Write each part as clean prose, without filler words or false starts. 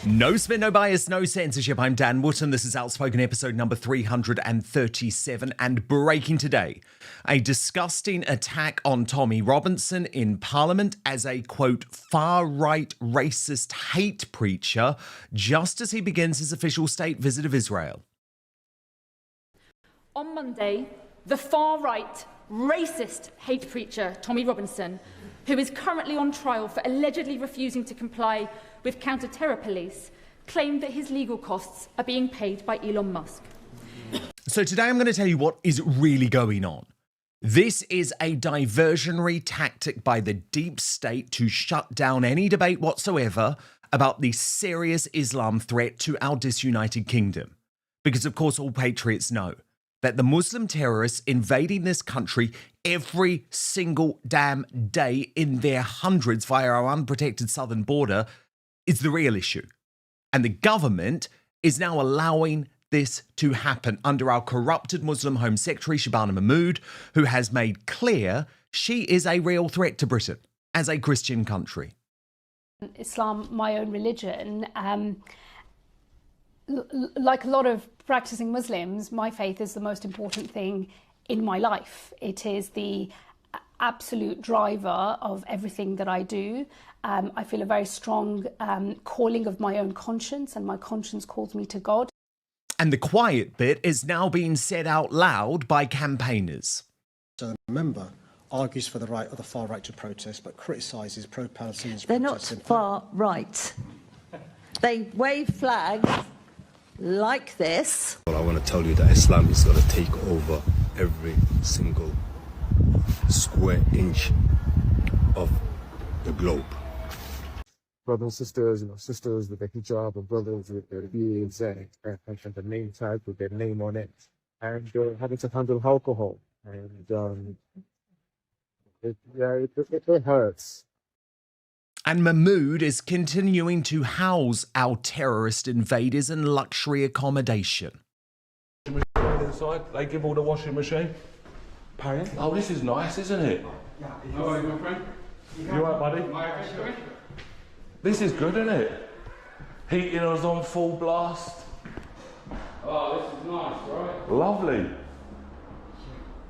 No spin, no bias, no censorship. I'm Dan Wootton. This is Outspoken episode number 337 and breaking today. A disgusting attack on Tommy Robinson in Parliament as a, quote, far-right racist hate preacher just as he begins his official state visit of Israel. On Monday, the far-right racist hate preacher Tommy Robinson, who is currently on trial for allegedly refusing to comply with counter-terror police, claimed that his legal costs are being paid by Elon Musk. So today I'm going to tell you what is really going on. This is a diversionary tactic by the deep state to shut down any debate whatsoever about the serious Islam threat to our disunited kingdom. Because of course all patriots know that the Muslim terrorists invading this country every single damn day in their hundreds via our unprotected southern border is the real issue. And the government is now allowing this to happen under our corrupted Muslim Home Secretary, Shabana Mahmood, who has made clear she is a real threat to Britain as a Christian country. Islam, my own religion, like a lot of practicing Muslims, my faith is the most important thing in my life. It is the absolute driver of everything that I do. I feel a very strong calling of my own conscience, and my conscience calls me to God. And the quiet bit is now being said out loud by campaigners. So the member argues for the right of the far right to protest, but criticises pro-Palestinian. They're not far right. They wave flags like this. Well, I want to tell you that Islam is going to take over every single square inch of the globe. Brothers and sisters with the hijab, and brothers with their beards and the name tag with their name on it, and having to handle alcohol, and it hurts. And Mahmood is continuing to house our terrorist invaders in luxury accommodation. Inside, they give all the washing machine. Paying? Oh, this is nice, isn't it? How are you, my friend? You alright, buddy? This is good, isn't it? Heating us on full blast. Oh, this is nice, right? Lovely.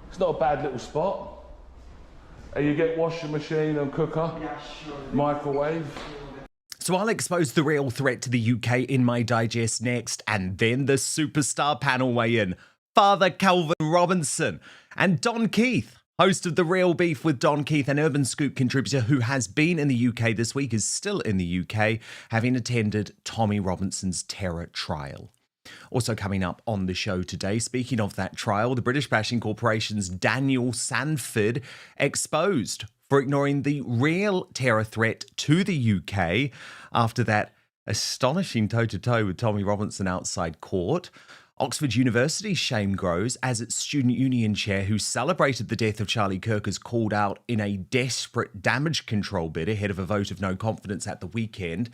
It's not a bad little spot. And you get washing machine and cooker, microwave. So I'll expose the real threat to the UK in my digest next, and then the superstar panel weigh in. Father Calvin Robinson and Don Keith, host of The Real Beef with Don Keith, an Urban Scoop contributor who has been in the UK this week, is still in the UK, having attended Tommy Robinson's terror trial. Also coming up on the show today, speaking of that trial, the British Bashing Corporation's Daniel Sanford exposed for ignoring the real terror threat to the UK after that astonishing toe-to-toe with Tommy Robinson outside court. Oxford University's shame grows as its student union chair, who celebrated the death of Charlie Kirk, is called out in a desperate damage control bid ahead of a vote of no confidence at the weekend.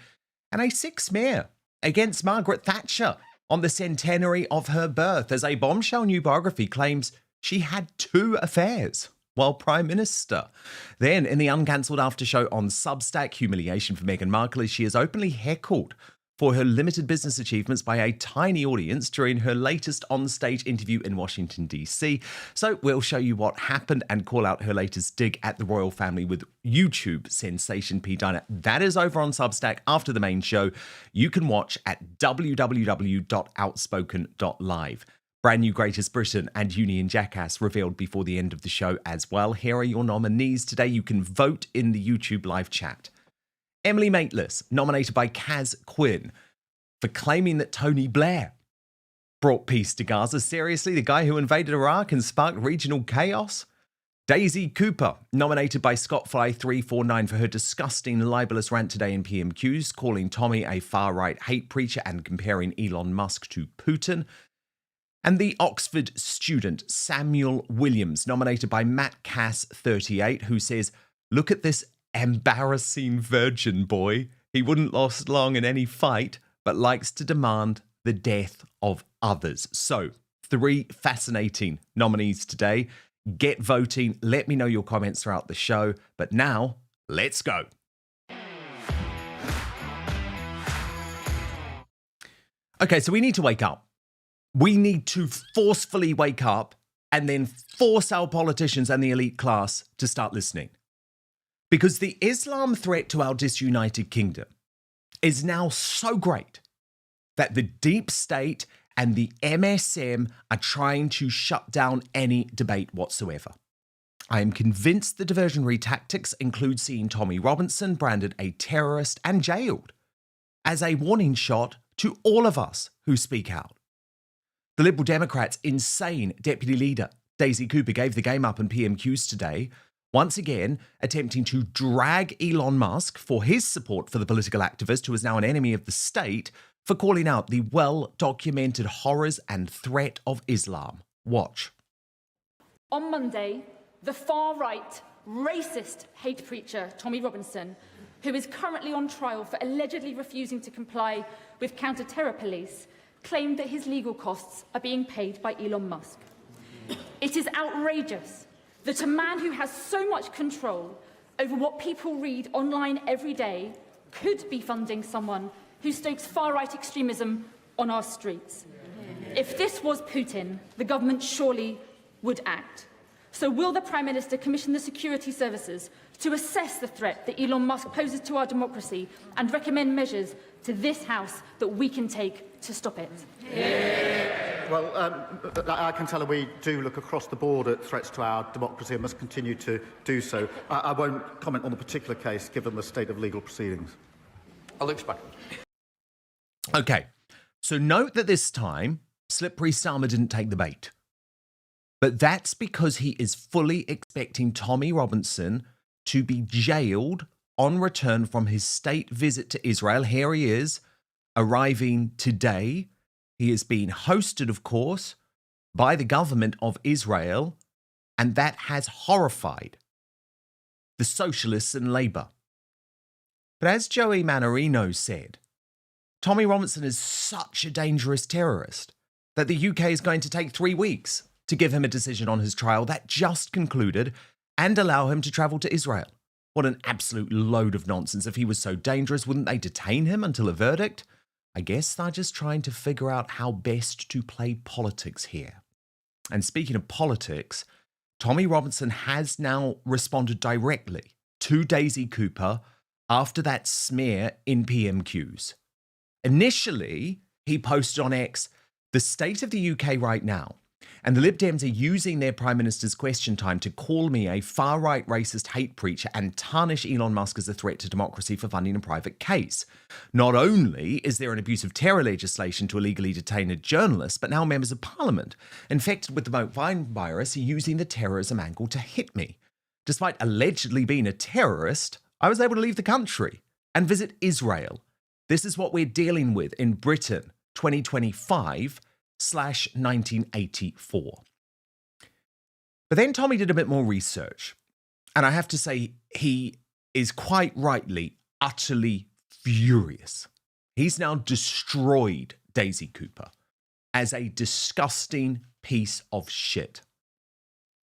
And a sick smear against Margaret Thatcher on the centenary of her birth, as a bombshell new biography claims she had 2 affairs while Prime Minister. Then, in the uncancelled after show on Substack, humiliation for Meghan Markle as she is openly heckled for her limited business achievements by a tiny audience during her latest on-stage interview in Washington, D.C. So we'll show you what happened and call out her latest dig at the royal family with YouTube sensation P. Diner. That is over on Substack after the main show. You can watch at www.outspoken.live. Brand new Greatest Britain and Union Jackass revealed before the end of the show as well. Here are your nominees today. You can vote in the YouTube live chat. Emily Maitlis, nominated by Kaz Quinn for claiming that Tony Blair brought peace to Gaza. Seriously, the guy who invaded Iraq and sparked regional chaos? Daisy Cooper, nominated by ScottFly349 for her disgusting libelous rant today in PMQs, calling Tommy a far-right hate preacher and comparing Elon Musk to Putin. And the Oxford student Samuel Williams, nominated by Matt Cass38, who says, "Look at this embarrassing virgin boy. He wouldn't last long in any fight, but likes to demand the death of others." So, 3 fascinating nominees today. Get voting. Let me know your comments throughout the show. But now, let's go. Okay, so we need to wake up. We need to forcefully wake up and then force our politicians and the elite class to start listening. Because the Islam threat to our disunited kingdom is now so great that the deep state and the MSM are trying to shut down any debate whatsoever. I am convinced the diversionary tactics include seeing Tommy Robinson branded a terrorist and jailed as a warning shot to all of us who speak out. The Liberal Democrats' insane deputy leader, Daisy Cooper, gave the game up in PMQs today, once again attempting to drag Elon Musk for his support for the political activist who is now an enemy of the state for calling out the well-documented horrors and threat of Islam. Watch. On Monday, the far-right, racist hate preacher Tommy Robinson, who is currently on trial for allegedly refusing to comply with counter-terror police, claimed that his legal costs are being paid by Elon Musk. It is outrageous that a man who has so much control over what people read online every day could be funding someone who stokes far-right extremism on our streets. If this was Putin, the government surely would act. So will the Prime Minister commission the security services to assess the threat that Elon Musk poses to our democracy and recommend measures to this House that we can take to stop it? Well, I can tell her we do look across the board at threats to our democracy and must continue to do so. I won't comment on the particular case given the state of legal proceedings. Outspoken. Okay, so note that this time, Slippery Starmer didn't take the bait. But that's because he is fully expecting Tommy Robinson to be jailed on return from his state visit to Israel. Here he is, arriving today. He is being hosted, of course, by the government of Israel, and that has horrified the socialists and Labour. But as Joey Manorino said, Tommy Robinson is such a dangerous terrorist that the UK is going to take 3 weeks to give him a decision on his trial that just concluded and allow him to travel to Israel. What an absolute load of nonsense. If he was so dangerous, wouldn't they detain him until a verdict? I guess they're just trying to figure out how best to play politics here. And speaking of politics, Tommy Robinson has now responded directly to Daisy Cooper after that smear in PMQs. Initially, he posted on X, "The state of the UK right now, and the Lib Dems are using their Prime Minister's question time to call me a far-right racist hate preacher and tarnish Elon Musk as a threat to democracy for funding a private case. Not only is there an abuse of terror legislation to illegally detain a journalist, but now members of Parliament infected with the Moat Vine virus are using the terrorism angle to hit me. Despite allegedly being a terrorist, I was able to leave the country and visit Israel. This is what we're dealing with in Britain, 2025/1984. But then Tommy did a bit more research. And I have to say, he is quite rightly, utterly furious. He's now destroyed Daisy Cooper as a disgusting piece of shit.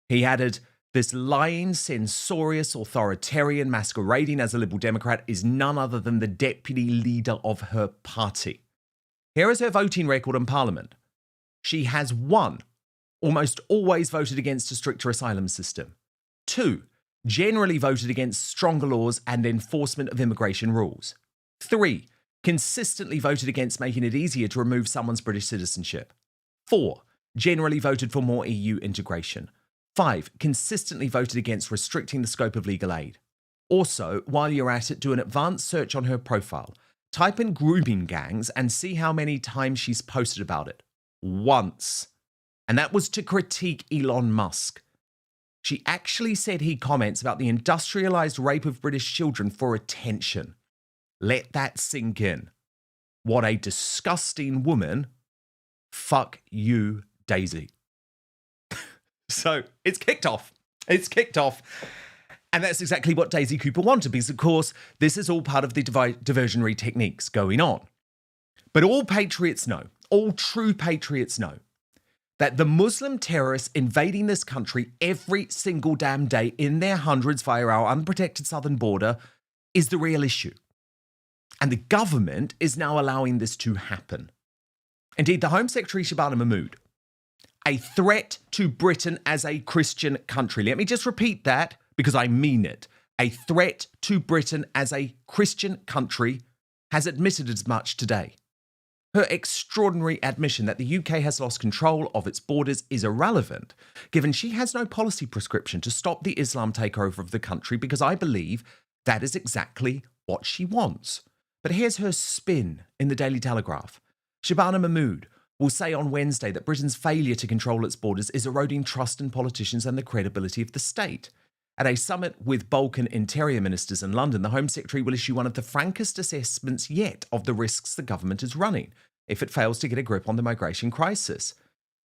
He added, "This lying, censorious authoritarian masquerading as a Liberal Democrat is none other than the deputy leader of her party. Here is her voting record in Parliament. She has 1, almost always voted against a stricter asylum system. 2, generally voted against stronger laws and enforcement of immigration rules. 3, consistently voted against making it easier to remove someone's British citizenship. 4, generally voted for more EU integration. 5, consistently voted against restricting the scope of legal aid. Also, while you're at it, do an advanced search on her profile. Type in grooming gangs and see how many times she's posted about it. Once. And that was to critique Elon Musk. She actually said he comments about the industrialized rape of British children for attention. Let that sink in. What a disgusting woman. Fuck you, Daisy." So it's kicked off. It's kicked off. And that's exactly what Daisy Cooper wanted, because, of course, this is all part of the diversionary techniques going on. But all patriots know, all true patriots know, that the Muslim terrorists invading this country every single damn day in their hundreds via our unprotected southern border is the real issue. And the government is now allowing this to happen. Indeed, the Home Secretary Shabana Mahmood, a threat to Britain as a Christian country. Let me just repeat that because I mean it. A threat to Britain as a Christian country has admitted as much today. Her extraordinary admission that the UK has lost control of its borders is irrelevant, given she has no policy prescription to stop the Islam takeover of the country, because I believe that is exactly what she wants. But here's her spin in the Daily Telegraph. Shabana Mahmood will say on Wednesday that Britain's failure to control its borders is eroding trust in politicians and the credibility of the state. At a summit with Balkan interior ministers in London, the Home Secretary will issue one of the frankest assessments yet of the risks the government is running if it fails to get a grip on the migration crisis.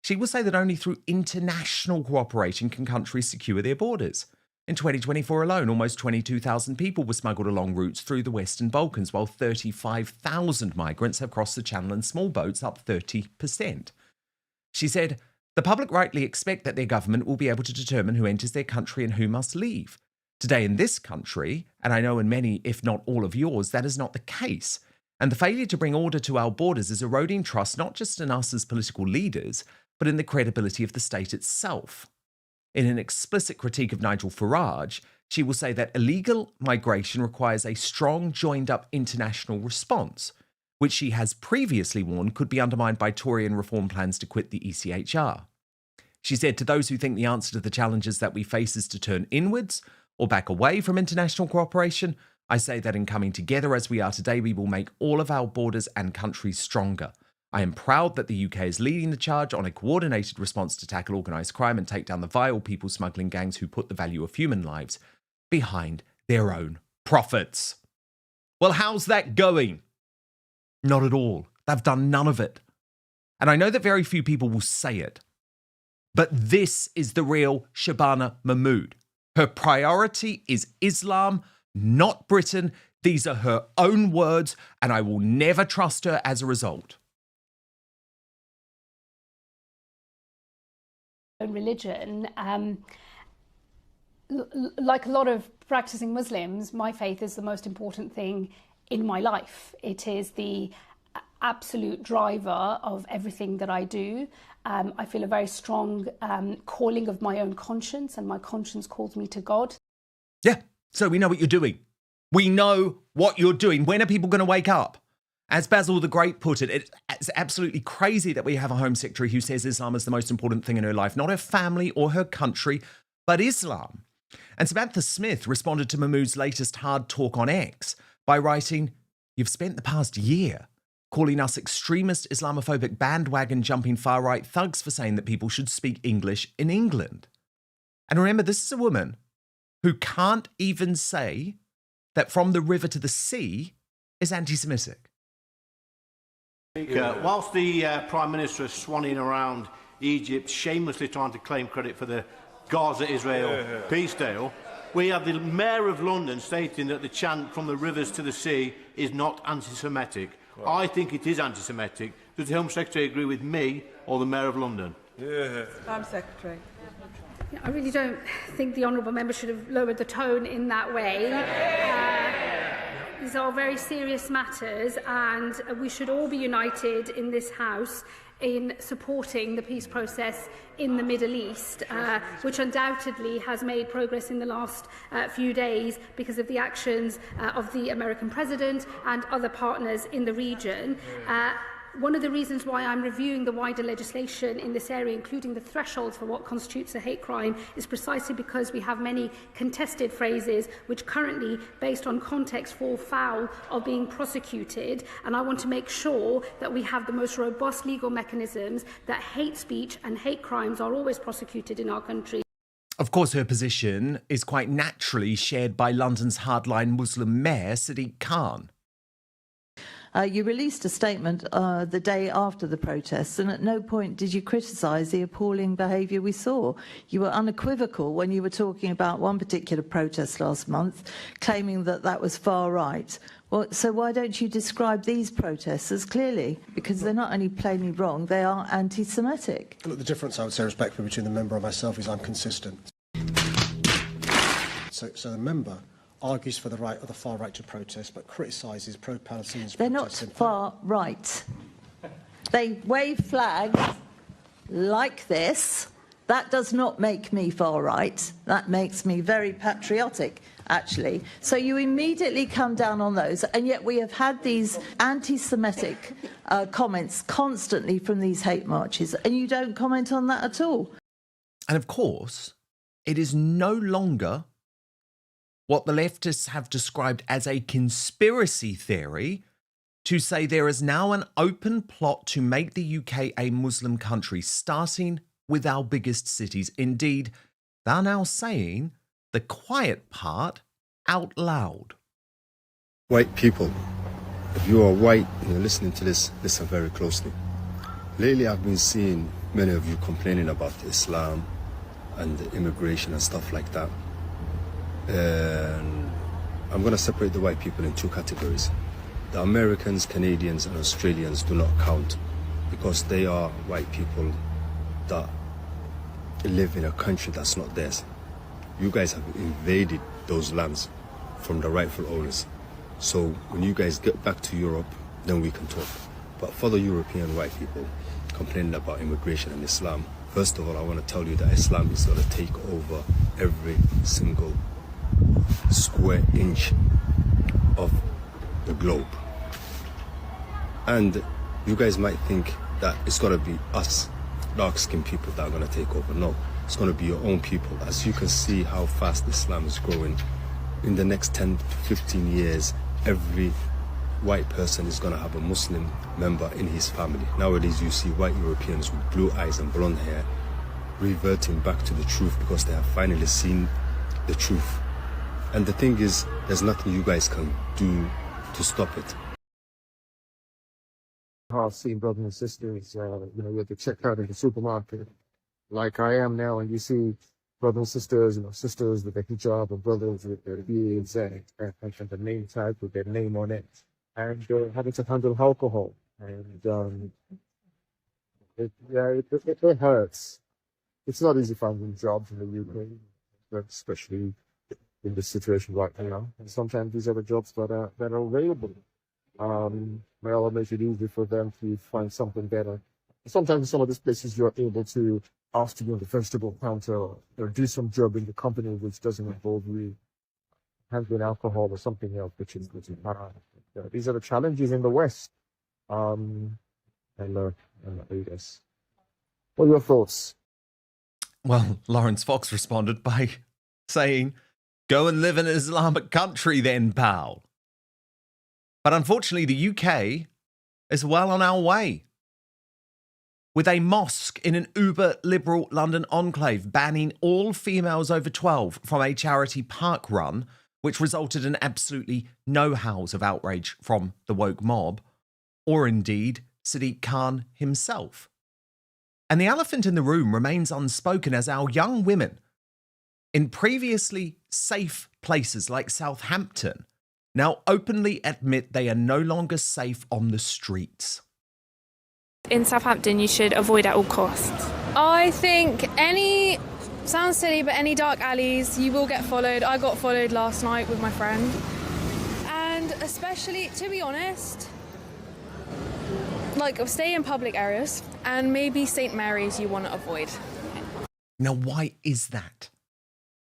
She will say that only through international cooperation can countries secure their borders. In 2024 alone, almost 22,000 people were smuggled along routes through the Western Balkans, while 35,000 migrants have crossed the Channel in small boats, up 30%. She said, "The public rightly expect that their government will be able to determine who enters their country and who must leave. Today in this country, and I know in many, if not all of yours, that is not the case. And the failure to bring order to our borders is eroding trust not just in us as political leaders, but in the credibility of the state itself." In an explicit critique of Nigel Farage, she will say that illegal migration requires a strong, joined-up international response, which she has previously warned could be undermined by Tory and Reform plans to quit the ECHR. She said, "To those who think the answer to the challenges that we face is to turn inwards or back away from international cooperation, I say that in coming together as we are today, we will make all of our borders and countries stronger. I am proud that the UK is leading the charge on a coordinated response to tackle organised crime and take down the vile people smuggling gangs who put the value of human lives behind their own profits." Well, how's that going? Not at all. They've done none of it. And I know that very few people will say it, but this is the real Shabana Mahmood. Her priority is Islam, not Britain. These are her own words, and I will never trust her as a result. Religion, like a lot of practicing Muslims, my faith is the most important thing in my life. It is the absolute driver of everything that I do. I feel a very strong calling of my own conscience, and my conscience calls me to God. Yeah, so we know what you're doing. We know what you're doing. When are people going to wake up? As Basil the Great put it, it's absolutely crazy that we have a Home Secretary who says Islam is the most important thing in her life, not her family or her country, but Islam. And Samantha Smith responded to Mahmood's latest hard talk on X by writing, "You've spent the past year calling us extremist, Islamophobic, bandwagon-jumping far-right thugs for saying that people should speak English in England." And remember, this is a woman who can't even say that From the River to the Sea is anti-Semitic. Whilst the Prime Minister is swanning around Egypt, shamelessly trying to claim credit for the Gaza-Israel peace deal, we have the Mayor of London stating that the chant "From the rivers to the sea" is not anti-Semitic. I think it is anti-Semitic. Does the Home Secretary agree with me or the Mayor of London? Home Secretary. I really don't think the honourable member should have lowered the tone in that way. These are very serious matters, and we should all be united in this House in supporting the peace process in the Middle East, which undoubtedly has made progress in the last few days because of the actions of the American president and other partners in the region. One of the reasons why I'm reviewing the wider legislation in this area, including the thresholds for what constitutes a hate crime, is precisely because we have many contested phrases which currently, based on context, fall foul of being prosecuted. And I want to make sure that we have the most robust legal mechanisms, that hate speech and hate crimes are always prosecuted in our country. Of course, her position is quite naturally shared by London's hardline Muslim mayor, Sadiq Khan. You released a statement the day after the protests, and at no point did you criticise the appalling behaviour we saw. You were unequivocal when you were talking about one particular protest last month, claiming that that was far right. Well, so why don't you describe these protests as clearly? Because they're not only plainly wrong, they are anti-Semitic. Look, the difference, I would say, respectfully, between the member and myself is I'm consistent. So the member argues for the right of the far right to protest, but criticises pro-Palestinians. They're not far right. They wave flags like this. That does not make me far right. That makes me very patriotic, actually. So you immediately come down on those, and yet we have had these anti-Semitic comments constantly from these hate marches, and you don't comment on that at all. And of course, it is no longer what the leftists have described as a conspiracy theory to say there is now an open plot to make the UK a Muslim country, starting with our biggest cities. Indeed, they're now saying the quiet part out loud. White people, if you are white and you're listening to this, listen very closely. Lately, I've been seeing many of you complaining about Islam and immigration and stuff like that. And I'm going to separate the white people in two categories. The Americans, Canadians, and Australians do not count because they are white people that live in a country that's not theirs. You guys have invaded those lands from the rightful owners. So when you guys get back to Europe, then we can talk. But for the European white people complaining about immigration and Islam, first of all, I want to tell you that Islam is going to take over every single square inch of the globe. And you guys might think that it's going to be us, dark-skinned people, that are going to take over. No, it's going to be your own people. As you can see how fast Islam is growing, in the next 10 to 15 years, every white person is going to have a Muslim member in his family. Nowadays, you see white Europeans with blue eyes and blonde hair reverting back to the truth because they have finally seen the truth. And the thing is, there's nothing you guys can do to stop it. I've seen brothers and sisters, you know, you have to check out in the supermarket, like I am now, and you see brothers and sisters, you know, sisters with their hijab and brothers with their beards and the name tag with their name on it, and having to handle alcohol, and it hurts. It's not easy finding jobs in the UK, especially in this situation right now. And sometimes these are the jobs that are available. Well, it makes it easy for them to find something better. Sometimes in some of these places, you're able to ask to go on the vegetable counter or do some job in the company which doesn't involve you handling alcohol or something else, which is hard. These are the challenges in the West. And yes. What are your thoughts? Well, Lawrence Fox responded by saying, "Go and live in an Islamic country then, pal." But unfortunately, the UK is well on our way, with a mosque in an uber-liberal London enclave banning all females over 12 from a charity park run, which resulted in absolutely no howls of outrage from the woke mob, or indeed Sadiq Khan himself. And the elephant in the room remains unspoken as our young women in previously safe places like Southampton now openly admit they are no longer safe on the streets. In Southampton, you should avoid at all costs. I think sounds silly, but any dark alleys, you will get followed. I got followed last night with my friend. And especially, to be honest, like, stay in public areas, and maybe St. Mary's you want to avoid. Now, why is that?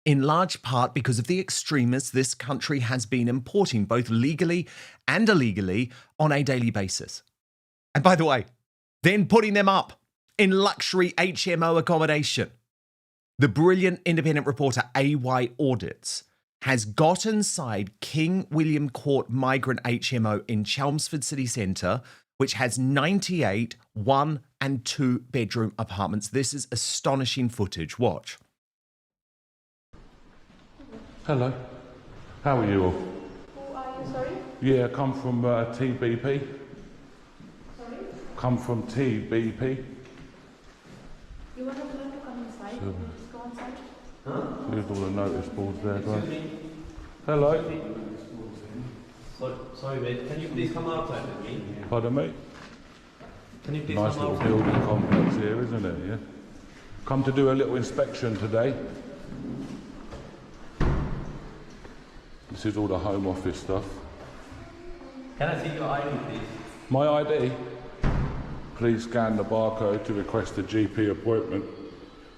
In large part because of the extremists this country has been importing, both legally and illegally, on a daily basis. And by the way, then putting them up in luxury HMO accommodation. The brilliant independent reporter AY Audits has got inside King William Court Migrant HMO in Chelmsford City Centre, which has 98 1- and 2-bedroom apartments. This is astonishing footage. Watch. Hello. How are you all? Who are you, sorry? Yeah, I come from TBP. Sorry? Come from TBP. You want to come inside? Sure. Just go inside. Here's all the notice boards there, guys. Hello. Sorry, mate. Can you please come outside with me? Pardon me? Can you please Nice come little outside? building complex here, isn't it? Yeah. Come to do a little inspection today. This is all the Home Office stuff. Can I see your ID, please? My ID? Please scan the barcode to request a GP appointment.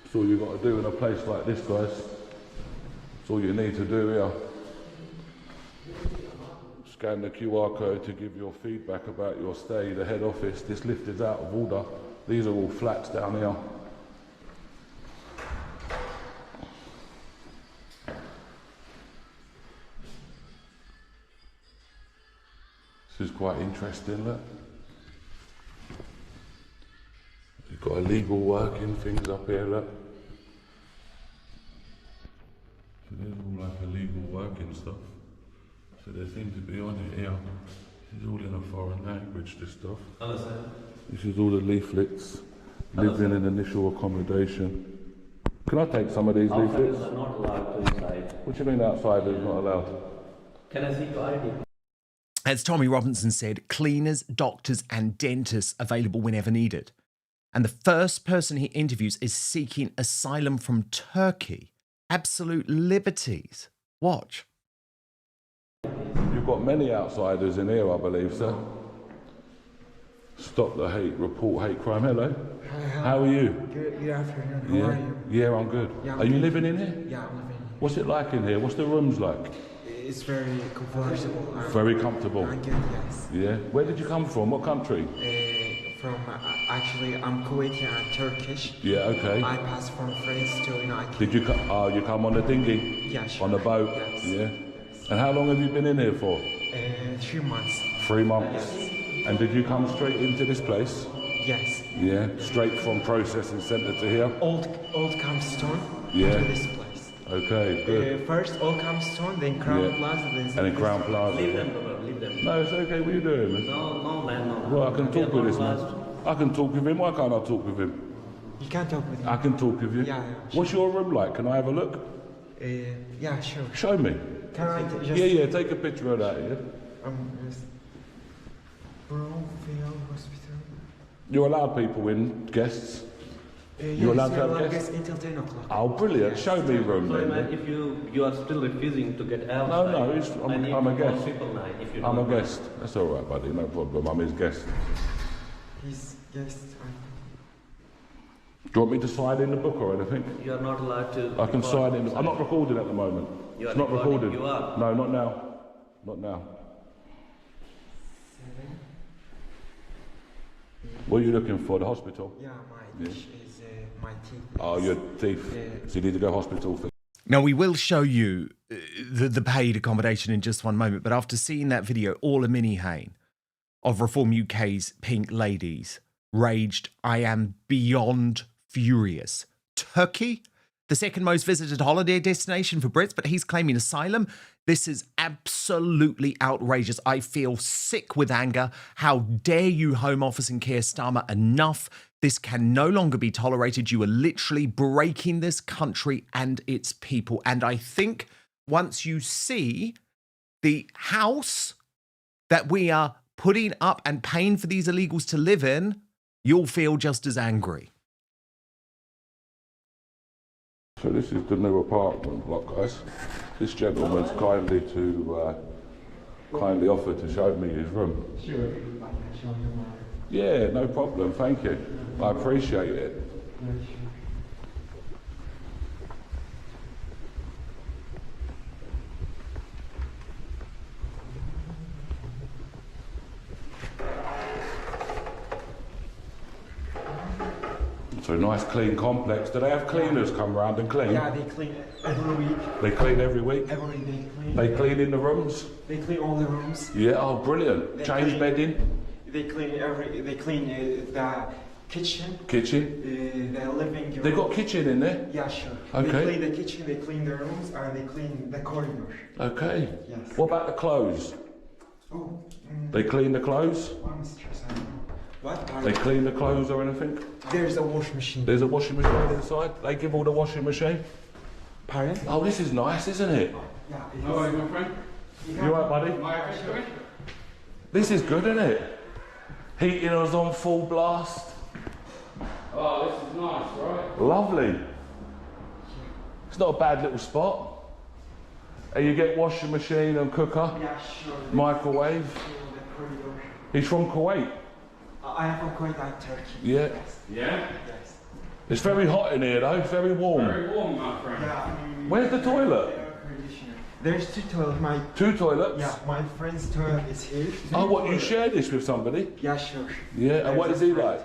That's all you've got to do in a place like this, guys. That's all you need to do here. Scan the QR code to give your feedback about your stay. The head office, this lift is out of order. These are all flats down here. This is quite interesting, look. You've got illegal working things up here, look. So there's all like illegal working stuff. So there seems to be on it here. This is all in a foreign language, this stuff. Understand? This is all the leaflets. Living in initial accommodation. Can I take some of these Outsiders leaflets? are not allowed to inside. What do you mean outsiders not allowed? Can I see your ID? As Tommy Robinson said, cleaners, doctors and dentists available whenever needed. And the first person he interviews is seeking asylum from Turkey. Absolute liberties. Watch. You've got many outsiders in here, I believe, sir. Stop the hate, report hate crime. Hello. Hi, how are you? Good afternoon. How Yeah. are you? Yeah, I'm good. Yeah, I'm are you good. living in here? Yeah, I'm living here. What's it like in here? What's the rooms like? It's very comfortable. Very comfortable. I'm good, yes. Yeah. Where did you come from? What country? Actually, I'm Kuwaiti and Turkish. Yeah, okay. I passed from France to United. Did you come? Oh, you come on the dinghy? Yeah, sure. On the boat? Yes. Yeah. And how long have you been in here for? 3 months. 3 months. And did you come straight into this place? Yes. Yeah. Straight from processing centre to here? Old Campstone Yeah. to this place. Okay, good. First Old Campstone, then Crown Yeah. Plaza, then... And then Crown Plaza. Leave them, brother, leave them. No, it's okay. What are you doing, man? No, man, no. Well, I can talk with this man. I can talk with him. Why can't I talk with him? You can't talk with him. I can talk with you. Yeah, What's your room like? Can I have a look? Yeah, sure. Show me. Can I just... Yeah, take a picture of that, yeah? Yes. Brownfield Hospital. You're allowed people in, guests? You're Yes, allowed to you're have allowed guests? until 10 o'clock. Oh, brilliant. Show me room Sorry, then. man, if you are still refusing to get out. No, I'm a guest. I'm a don't guest. That's all right, buddy. No problem. I'm his guest. He's guest. Do you want me to sign in the book or anything? You are not allowed to. I can sign in. I'm not recording at the moment. You are It's not recording. recorded. You are. No, not now. Not now. What are you looking for? The hospital? Yeah, my dish is my teeth. Oh, your teeth. So you need to go hospital for. Now, we will show you the paid accommodation in just one moment, but after seeing that video, Orla Minihane of Reform UK's Pink Ladies raged, "I am beyond furious. Turkey, the second most visited holiday destination for Brits, but he's claiming asylum. This is absolutely outrageous. I feel sick with anger. How dare you, Home Office and Keir Starmer? Enough. This can no longer be tolerated. You are literally breaking this country and its people." And I think once you see the house that we are putting up and paying for these illegals to live in, you'll feel just as angry. So this is the new apartment block, guys. This gentleman's kindly offered to show me his room. Sure, I can show you my... Yeah, no problem. Thank you. I appreciate it. So nice clean complex. Do they have cleaners come round and clean? Yeah, they clean every week. They clean every week? Every day clean. They clean in the rooms? They clean all the rooms. Yeah, oh brilliant. They Change clean- bedding? They clean the kitchen. Kitchen? The living room. They got kitchen in there? Yeah, sure. Okay. They clean the kitchen, they clean the rooms, and they clean the corridor. Okay. Yes. What about the clothes? Oh. They clean the clothes? I'm stressed. I don't know. What? They clean the clothes or anything? There's a washing machine. There's a washing machine inside? They give all the washing machine? Pardon? Oh, this is nice, isn't it? Yeah. How are you, my friend? You alright, buddy? This is good, isn't it? Heating us on full blast. Oh, this is nice, right? Lovely. It's not a bad little spot. And you get washing machine and cooker, Yeah, sure. microwave. He's from Kuwait. I have a quite like Turkey. Yeah. Yes. Yeah? Yes. It's very hot in here though, it's very warm. Very warm, my friend. Yeah. Where's the toilet? There's two toilets. My Two toilets? yeah, my friend's toilet is here. Oh, what, you share this with somebody? Yeah, sure. Yeah, and what is he like?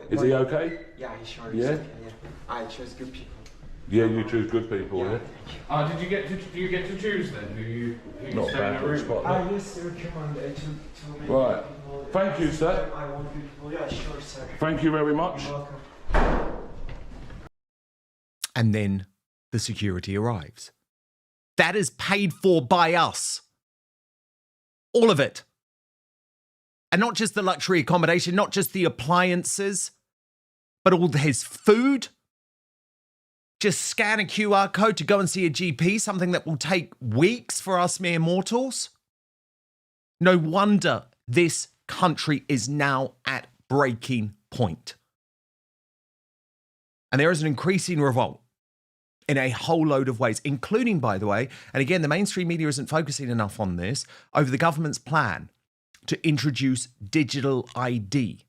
Is he okay? Yeah, he sure is. Yeah? Okay, yeah. I choose good people. Yeah, you choose good people, yeah? Oh, do you get to choose then who you Not stay in bad a room? spot. I used to recommend to make Right. people. Thank you, sir. I want good people. Yeah, sure, sir. Thank you very much. You're welcome. And then the security arrives. That is paid for by us. All of it. And not just the luxury accommodation, not just the appliances, but all his food. Just scan a QR code to go and see a GP, something that will take weeks for us mere mortals. No wonder this country is now at breaking point. And there is an increasing revolt in a whole load of ways, including, by the way, and again, the mainstream media isn't focusing enough on this, over the government's plan to introduce digital ID.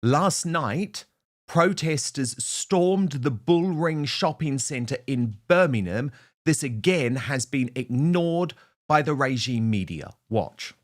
Last night, protesters stormed the Bullring shopping centre in Birmingham. This again has been ignored by the regime media. Watch.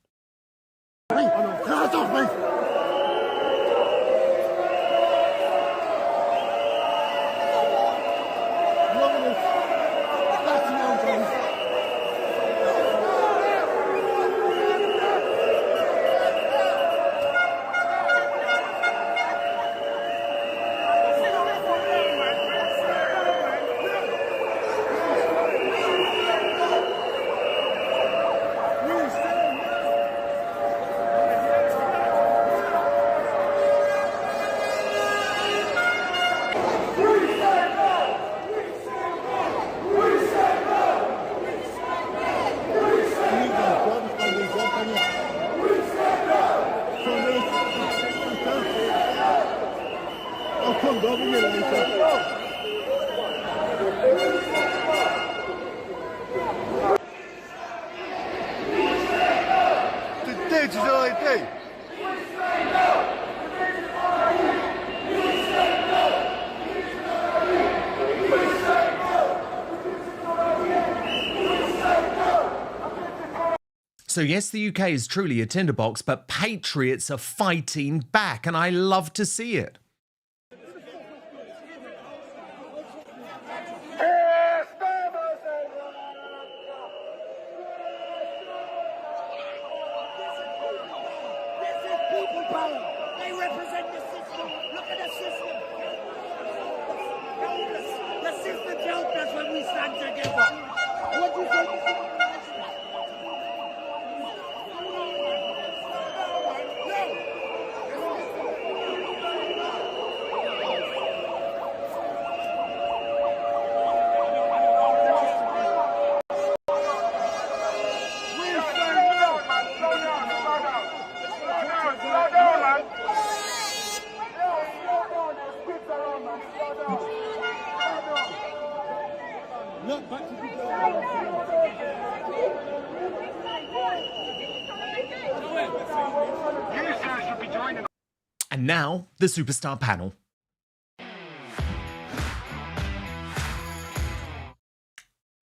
So yes, the UK is truly a tinderbox, but patriots are fighting back, and I love to see it. They represent the system. Look at the system. The system helps us when we stand together. What do you think? And now, the superstar panel.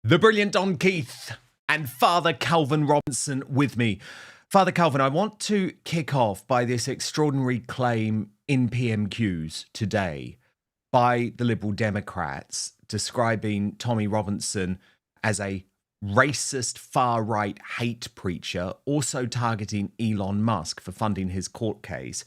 The brilliant Don Keith and Father Calvin Robinson with me. Father Calvin, I want to kick off by this extraordinary claim in PMQs today by the Liberal Democrats describing Tommy Robinson as a racist far-right hate preacher, also targeting Elon Musk for funding his court case.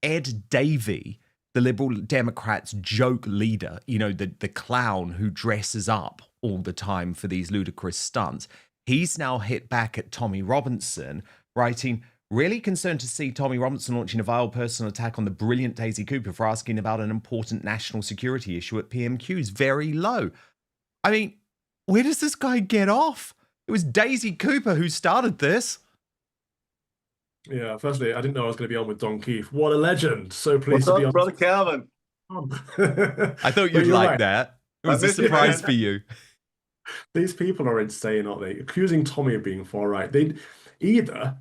Ed Davey, the Liberal Democrats' joke leader, you know, the clown who dresses up all the time for these ludicrous stunts, he's now hit back at Tommy Robinson, writing, really concerned to see Tommy Robinson launching a vile personal attack on the brilliant Daisy Cooper for asking about an important national security issue at PMQs. Very low. I mean, where does this guy get off? It was Daisy Cooper who started this. Yeah, firstly, I didn't know I was going to be on with Don Keith. What a legend. So pleased What's to be up, on. Brother Calvin? I thought you'd like that. It was a surprise for you. These people are insane, aren't they? Accusing Tommy of being far right. Either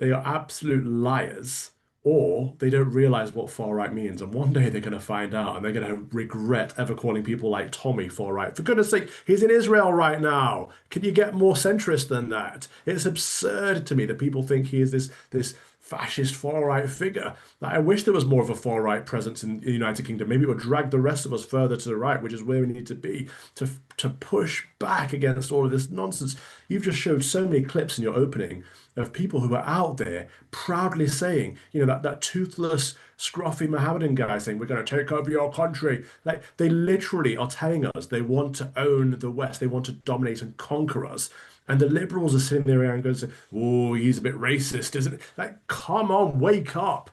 they are absolute liars, or they don't realize what far right means. And one day they're going to find out and they're going to regret ever calling people like Tommy far right. For goodness sake, he's in Israel right now. Can you get more centrist than that? It's absurd to me that people think he is this fascist far-right figure. Like, I wish there was more of a far-right presence in the United Kingdom. Maybe it would drag the rest of us further to the right, which is where we need to be to push back against all of this nonsense. You've just showed so many clips in your opening of people who are out there proudly saying, that toothless, scruffy Mohammedan guy saying, we're going to take over your country. Like, they literally are telling us they want to own the West. They want to dominate and conquer us. And the liberals are sitting there and going, oh, he's a bit racist, isn't it? Like, come on, wake up.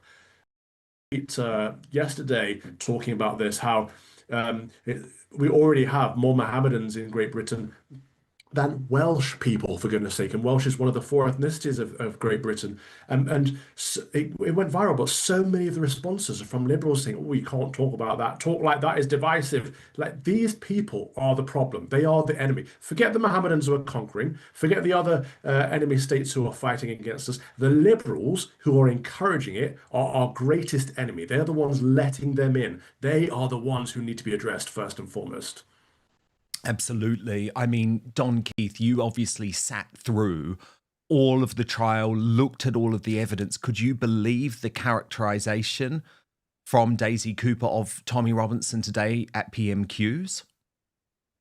Yesterday, talking about this, how we already have more Mohammedans in Great Britain than Welsh people, for goodness sake. And Welsh is one of the four ethnicities of Great Britain. It went viral, but so many of the responses are from liberals saying, oh, we can't talk about that. Talk like that is divisive. Like, these people are the problem. They are the enemy. Forget the Mohammedans who are conquering. Forget the other enemy states who are fighting against us. The liberals who are encouraging it are our greatest enemy. They're the ones letting them in. They are the ones who need to be addressed first and foremost. Absolutely. I mean, Don Keith, you obviously sat through all of the trial, looked at all of the evidence. Could you believe the characterization from Daisy Cooper of Tommy Robinson today at PMQs?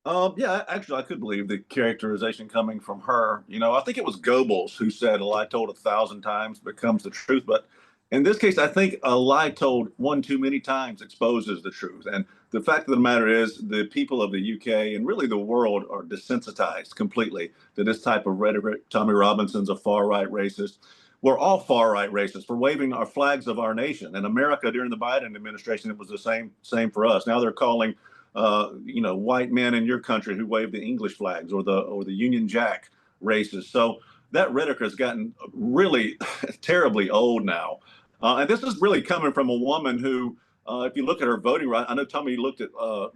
Yeah, actually, I could believe the characterization coming from her. I think it was Goebbels who said a lie told 1,000 times becomes the truth. But in this case, I think a lie told one too many times exposes the truth. And the fact of the matter is the people of the UK and really the world are desensitized completely to this type of rhetoric. Tommy Robinson's a far-right racist. We're all far-right racists for waving our flags of our nation. In America, during the Biden administration, it was the same for us. Now they're calling white men in your country who wave the English flags or the Union Jack racist. So that rhetoric has gotten really terribly old now. And this is really coming from a woman who, if you look at her voting right, I know Tommy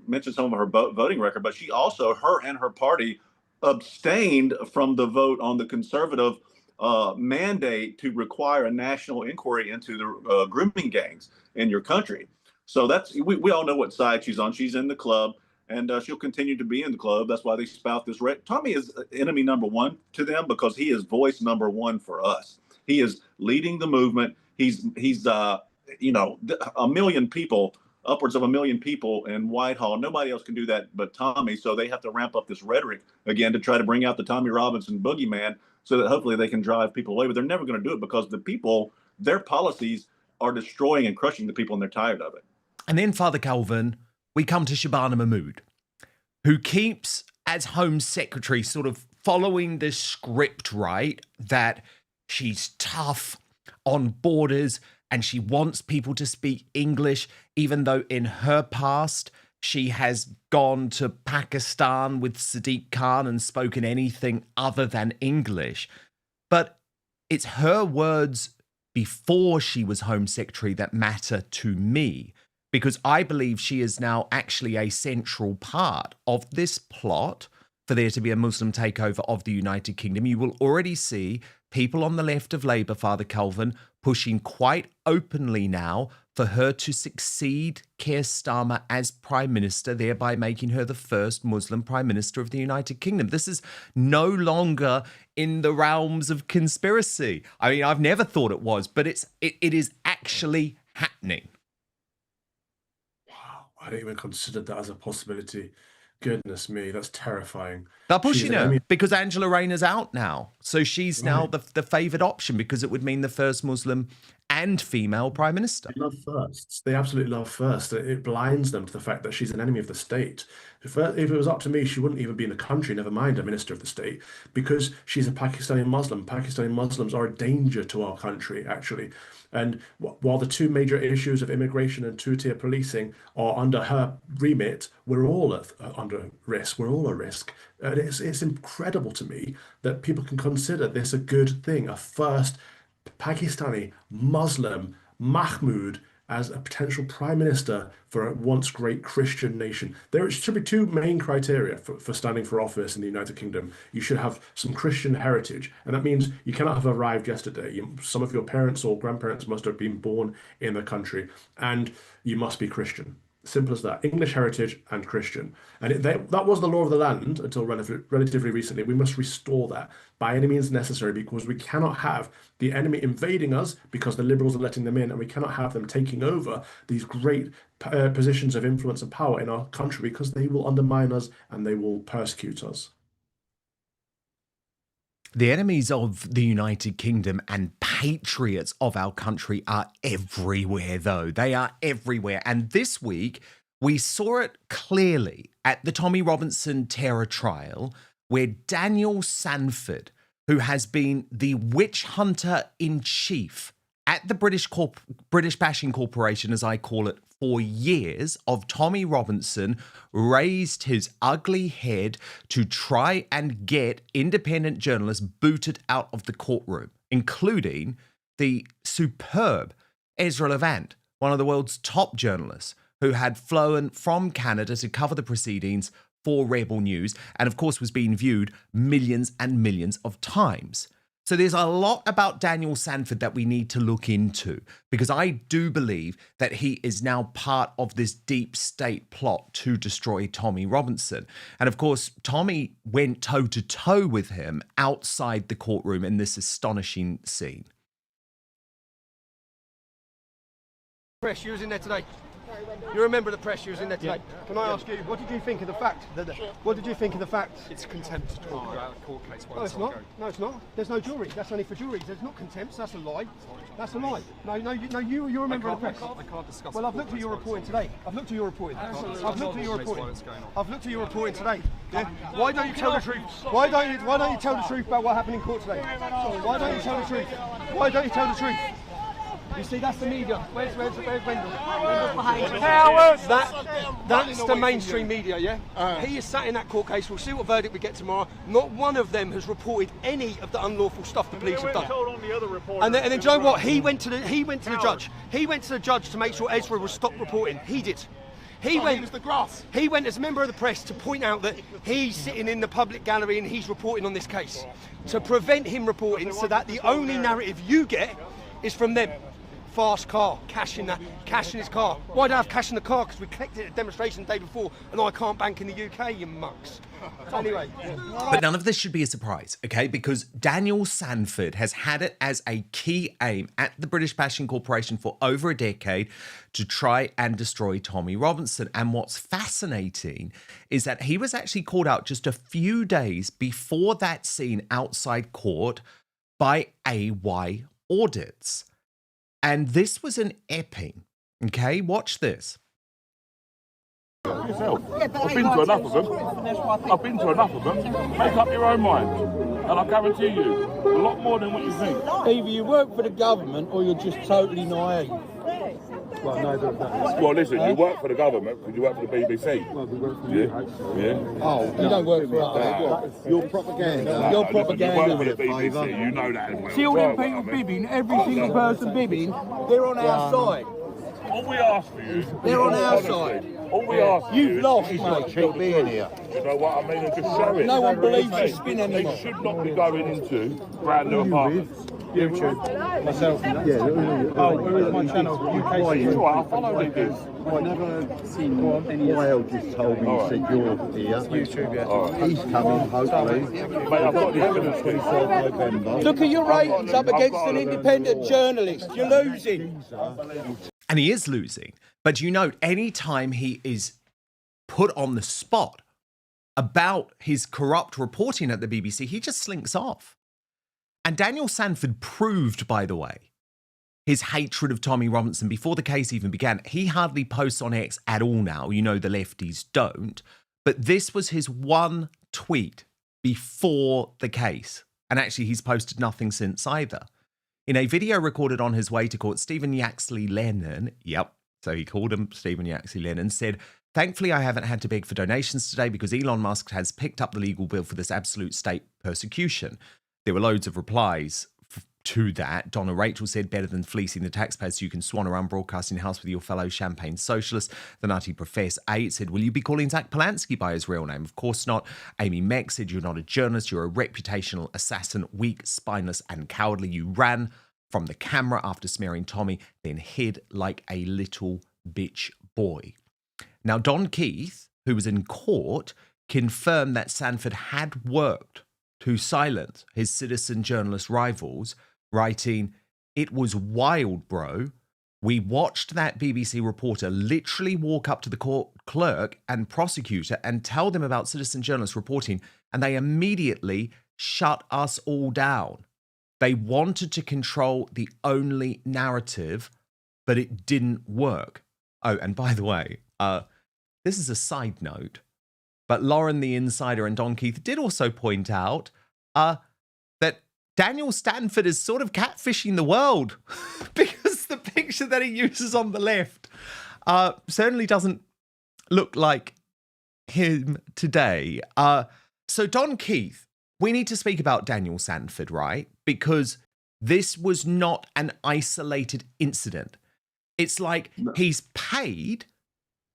mentioned some of her voting record, but her and her party abstained from the vote on the conservative mandate to require a national inquiry into the grooming gangs in your country. So we all know what side she's on. She's in the club, and she'll continue to be in the club. That's why they spout this. Tommy is enemy number one to them because he is voice number one for us. He is leading the movement. He's a million people, upwards of 1 million people in Whitehall. Nobody else can do that but Tommy. So they have to ramp up this rhetoric again to try to bring out the Tommy Robinson boogeyman so that hopefully they can drive people away. But they're never going to do it because the people, their policies are destroying and crushing the people, and they're tired of it. And then, Father Calvin, we come to Shabana Mahmood, who keeps, as Home Secretary, sort of following this script, right, that she's tough on borders and she wants people to speak English, even though in her past she has gone to Pakistan with Sadiq Khan and spoken anything other than English. But it's her words before she was Home Secretary that matter to me, because I believe she is now actually a central part of this plot for there to be a Muslim takeover of the United Kingdom. You will already see people on the left of Labour, Father Calvin, pushing quite openly now for her to succeed Keir Starmer as Prime Minister, thereby making her the first Muslim Prime Minister of the United Kingdom. This is no longer in the realms of conspiracy. I mean, I've never thought it was, but it is actually happening. Wow, I didn't even consider that as a possibility. Goodness me, that's terrifying. They're pushing her because Angela Rayner's out now. So she's now the favoured option because it would mean the first Muslim and female Prime Minister. They love firsts. They absolutely love first. It blinds them to the fact that she's an enemy of the state. If it was up to me, she wouldn't even be in the country, never mind a minister of the state, because she's a Pakistani Muslim. Pakistani Muslims are a danger to our country, actually. And while the two major issues of immigration and two-tier policing are under her remit, we're all under risk. We're all a risk. And it's incredible to me that people can consider this a good thing, a first Pakistani Muslim Mahmood as a potential prime minister for a once great Christian nation. There should be two main criteria for standing for office in the United Kingdom. You should have some Christian heritage, and that means you cannot have arrived yesterday. Some of your parents or grandparents must have been born in the country, and you must be Christian. Simple as that. English heritage and Christian. And that was the law of the land until relatively recently. We must restore that by any means necessary, because we cannot have the enemy invading us because the Liberals are letting them in, and we cannot have them taking over these great positions of influence and power in our country, because they will undermine us and they will persecute us. The enemies of the United Kingdom and patriots of our country are everywhere, though. They are everywhere. And this week, we saw it clearly at the Tommy Robinson terror trial, where Daniel Sanford, who has been the witch hunter in chief at the British Bashing Corporation, as I call it, for years, of Tommy Robinson, raised his ugly head to try and get independent journalists booted out of the courtroom, including the superb Ezra Levant, one of the world's top journalists, who had flown from Canada to cover the proceedings for Rebel News, and of course was being viewed millions and millions of times. So there's a lot about Daniel Sanford that we need to look into, because I do believe that he is now part of this deep state plot to destroy Tommy Robinson. And of course, Tommy went toe-to-toe with him outside the courtroom in this astonishing scene. Press, you was in there today. You remember the press, you was in there today. Yeah. Can I ask you, what did you think of the fact? What did you think of the fact? It's contempt to talk about a court case. No, it's not. No, it's not. There's no jury. That's only for juries. There's not contempt. That's a lie. That's a lie. No, you remember the press. I can't discuss. Well, I've looked at your reporting today. I've looked at your reporting. I've looked at your reporting. I've looked at your reporting today. Yeah? Why don't you tell the truth? Why don't you tell the truth about what happened in court today? Why don't you tell the truth? Why don't you tell the truth? You see, that's the media. Where's Wendell? That's the mainstream media, yeah? He is sat in that court case. We'll see what verdict we get tomorrow. Not one of them has reported any of the unlawful stuff the police have done. And then, do you know what? He went to the judge. He went to the judge to make sure Ezra was stopped reporting. He did. He went as a member of the press to point out that he's sitting in the public gallery and he's reporting on this case, to prevent him reporting, so that the only narrative you get is from them. Fast car, cash in his car. Why do I have cash in the car? Because we collected it at a demonstration the day before, and I can't bank in the UK, you mucks. Anyway. But none of this should be a surprise, okay? Because Daniel Sanford has had it as a key aim at the British Bashing Corporation for over a decade to try and destroy Tommy Robinson. And what's fascinating is that he was actually called out just a few days before that scene outside court by AY Audits. And this was an epping, okay? Watch this. Yourself. I've been to enough of them. Make up your own mind. And I guarantee you, a lot more than what you think. Either you work for the government or you're just totally naive. Well, neither of that. Well, listen, you work for the government because you work for the BBC. Well, we work for the Yeah. Oh, you don't work for us. You're propaganda. You're propaganda. You work for the BBC. You know that as well. See all them people bibbing, every single person bibbing, they're on our side. All we ask for you. They're on our side. All we ask You've lost, mate. Cheap being here. You know what I mean? And just show it. No one believes you spin anymore. They should not be going into brand new apartments. YouTube. Myself. Yeah. Oh, where is my channel? UK. It's all right, I follow this. I've never seen any. Lyle just told me, he said you're here. YouTube, yeah. He's coming, hopefully. Mate, I've got the evidence. 23rd November. Look at your ratings up against an independent journalist. You're losing. And he is losing. But you note, any time he is put on the spot about his corrupt reporting at the BBC, he just slinks off. And Daniel Sanford proved, by the way, his hatred of Tommy Robinson before the case even began. He hardly posts on X at all now. You know the lefties don't. But this was his one tweet before the case. And actually, he's posted nothing since either. In a video recorded on his way to court, Stephen Yaxley Lennon, so he called him Stephen Yaxley Lennon, said, "Thankfully, I haven't had to beg for donations today because Elon Musk has picked up the legal bill for this absolute state persecution." There were loads of replies to that. Donna Rachel said, better than fleecing the taxpayers so you can swan around broadcasting house with your fellow champagne socialists. The Nutty Profess 8 said, will you be calling Zach Polanski by his real name? Of course not. Amy Meck said, you're not a journalist, you're a reputational assassin, weak, spineless and cowardly. You ran from the camera after smearing Tommy, then hid like a little bitch boy. Now, Don Keith, who was in court, confirmed that Sanford had worked to silence his citizen journalist rivals, writing, it was wild, bro. We watched that BBC reporter literally walk up to the court clerk and prosecutor and tell them about citizen journalists reporting, and they immediately shut us all down. They wanted to control the only narrative, but it didn't work. Oh, and by the way, this is a side note, but Lauren the Insider and Don Keith did also point out that Daniel Stanford is sort of catfishing the world because the picture that he uses on the left certainly doesn't look like him today. So Don Keith, we need to speak about Daniel Stanford, right? Because this was not an isolated incident. It's like he's paid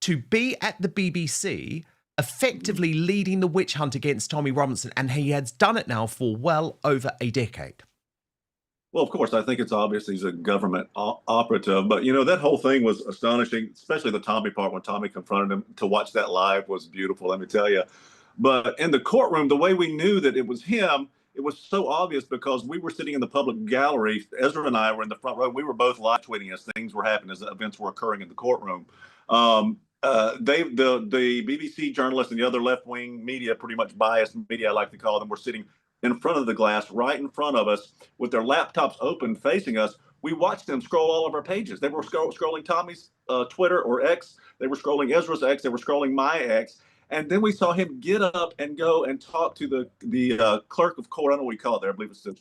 to be at the BBC, effectively leading the witch hunt against Tommy Robinson, and he has done it now for well over a decade. Well, of course, I think it's obvious he's a government operative, but you know, that whole thing was astonishing, especially the Tommy part when Tommy confronted him. To watch that live was beautiful, let me tell you. But in the courtroom, the way we knew that it was him, it was so obvious because we were sitting in the public gallery. Ezra and I were in the front row. We were both live tweeting as things were happening, as events were occurring in the courtroom. The BBC journalists and the other left-wing media, pretty much biased media, I like to call them, were sitting in front of the glass, right in front of us, with their laptops open, facing us. We watched them scroll all of our pages. They were scrolling Tommy's Twitter or X. They were scrolling Ezra's X. They were scrolling my X. And then we saw him get up and go and talk to the clerk of court. I don't know what you call it there. I believe it's the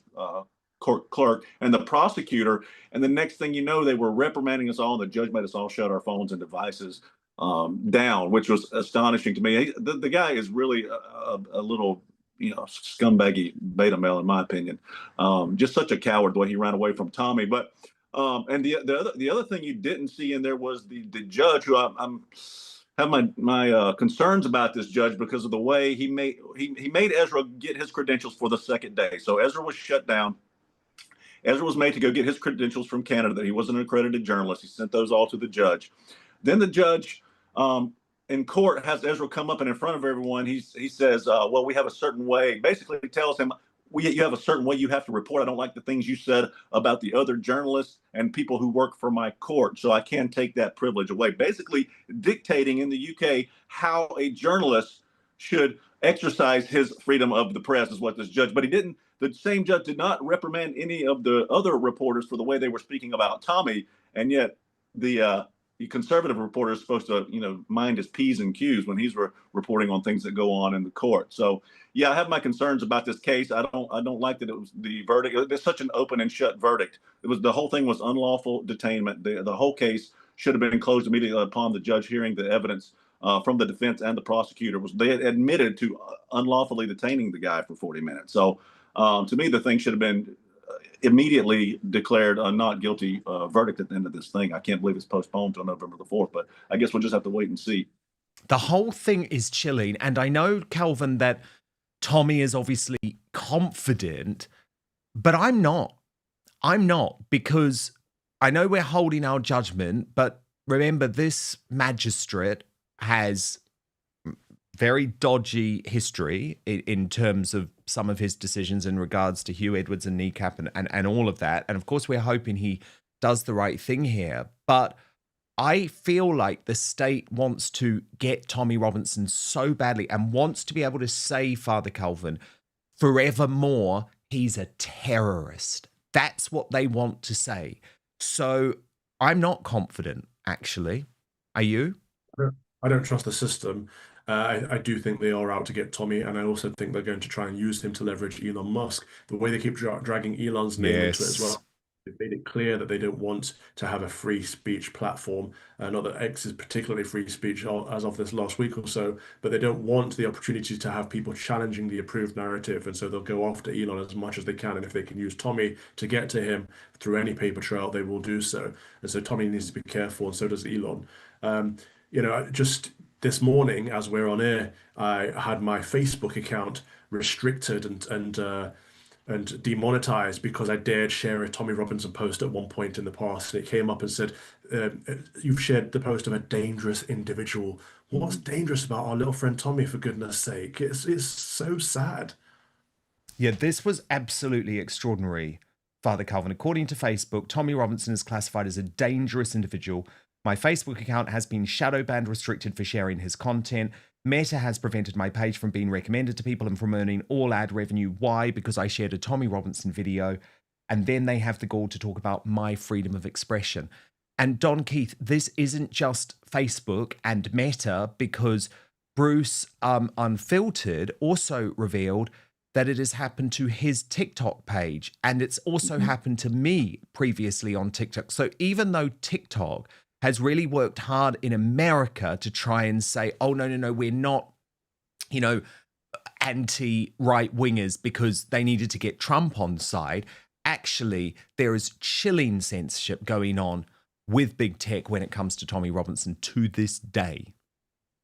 court clerk and the prosecutor. And the next thing you know, they were reprimanding us all. And the judge made us all shut our phones and devices down, which was astonishing to me. The guy is really a little, scumbaggy beta male, in my opinion. Just such a coward the way he ran away from Tommy. But and the other thing you didn't see in there was the judge, who I'm have my concerns about this judge because of the way he made Ezra get his credentials for the second day. So Ezra was shut down. Ezra was made to go get his credentials from Canada, that he wasn't an accredited journalist. He sent those all to the judge. Then the judge in court has Ezra come up, and in front of everyone, he says, well, we have a certain way. Basically, he tells him, you have a certain way you have to report. I don't like the things you said about the other journalists and people who work for my court, so I can't take that privilege away. Basically dictating in the UK how a journalist should exercise his freedom of the press is what this judge, but he didn't. The same judge did not reprimand any of the other reporters for the way they were speaking about Tommy, and yet the conservative reporter is supposed to, mind his P's and Q's when he's reporting on things that go on in the court. So, yeah, I have my concerns about this case. I don't like that it was the verdict. It's such an open and shut verdict. The whole thing was unlawful detainment. The whole case should have been closed immediately upon the judge hearing the evidence from the defense and the prosecutor. They had admitted to unlawfully detaining the guy for 40 minutes. So, to me, the thing should have been immediately declared a not guilty verdict at the end of this thing. I can't believe it's postponed till November the 4th, but I guess we'll just have to wait and see. The whole thing is chilling. And I know, Calvin, that Tommy is obviously confident, but I'm not. I'm not, because I know we're holding our judgment, but remember, this magistrate has very dodgy history in terms of some of his decisions in regards to Hugh Edwards and kneecap and all of that. And of course, we're hoping he does the right thing here. But I feel like the state wants to get Tommy Robinson so badly and wants to be able to say, Father Calvin, forevermore, he's a terrorist. That's what they want to say. So I'm not confident, actually. Are you? I don't trust the system. I do think they are out to get Tommy, and I also think they're going to try and use him to leverage Elon Musk. The way they keep dragging Elon's name into it as well. They've made it clear that they don't want to have a free speech platform. Not that X is particularly free speech as of this last week or so, but they don't want the opportunity to have people challenging the approved narrative. And so they'll go after Elon as much as they can. And if they can use Tommy to get to him through any paper trail, they will do so. And so Tommy needs to be careful, and so does Elon. Just this morning, as we're on air, I had my Facebook account restricted and demonetized because I dared share a Tommy Robinson post at one point in the past, and it came up and said, "You've shared the post of a dangerous individual." What's dangerous about our little friend Tommy, for goodness sake? It's so sad. Yeah, this was absolutely extraordinary, Father Calvin. According to Facebook, Tommy Robinson is classified as a dangerous individual. My Facebook account has been shadow banned, restricted for sharing his content. Meta has prevented my page from being recommended to people and from earning all ad revenue. Why? Because I shared a Tommy Robinson video. And then they have the gall to talk about my freedom of expression. And Don Keith, this isn't just Facebook and Meta, because Bruce Unfiltered also revealed that it has happened to his TikTok page. And it's also happened to me previously on TikTok. So even though TikTok has really worked hard in America to try and say, oh, no, we're not, anti-right wingers because they needed to get Trump on side. Actually, there is chilling censorship going on with big tech when it comes to Tommy Robinson to this day.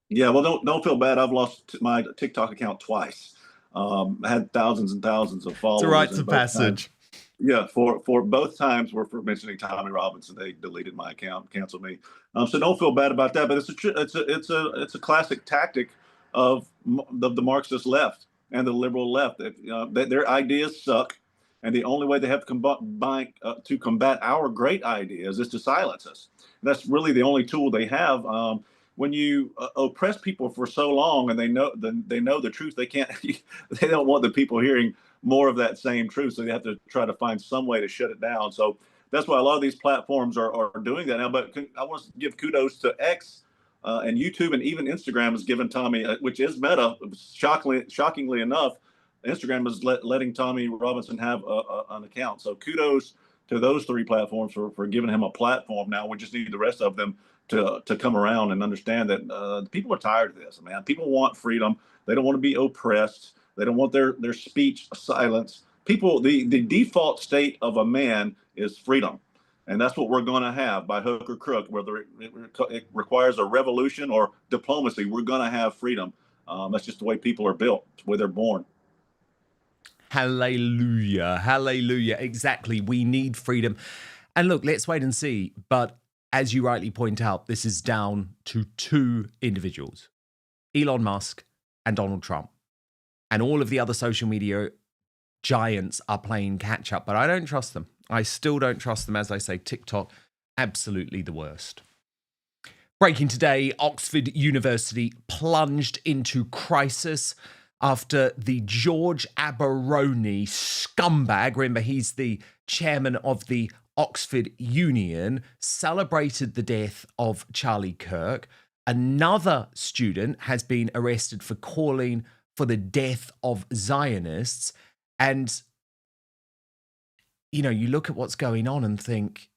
Yeah, well, don't feel bad. I've lost my TikTok account twice. I had thousands and thousands of followers. It's a rite of passage. Yeah, for both times were for mentioning Tommy Robinson. They deleted my account, canceled me. So don't feel bad about that. But it's a classic tactic of the Marxist left and the liberal left. That their ideas suck, and the only way they have to combat our great ideas is to silence us. That's really the only tool they have. When you oppress people for so long, and they know the truth, they can't. They don't want the people hearing more of that same truth, so they have to try to find some way to shut it down. So that's why a lot of these platforms are doing that now. But I want to give kudos to X and YouTube, and even Instagram has given Tommy, which is Meta. Shockingly enough, Instagram is letting Tommy Robinson have an account. So kudos to those three platforms for giving him a platform. Now we just need the rest of them to come around and understand that people are tired of this, man. People want freedom. They don't want to be oppressed. They don't want their speech silenced. People, the default state of a man is freedom. And that's what we're going to have by hook or crook, whether it requires a revolution or diplomacy. We're going to have freedom. That's just the way people are built, the way they're born. Hallelujah. Hallelujah. Exactly. We need freedom. And look, let's wait and see. But as you rightly point out, this is down to two individuals, Elon Musk and Donald Trump. And all of the other social media giants are playing catch up, but I don't trust them. I still don't trust them. As I say, TikTok, absolutely the worst. Breaking today, Oxford University plunged into crisis after the George Aberoni scumbag, remember he's the chairman of the Oxford Union, celebrated the death of Charlie Kirk. Another student has been arrested for calling for the death of Zionists. And, you look at what's going on and think,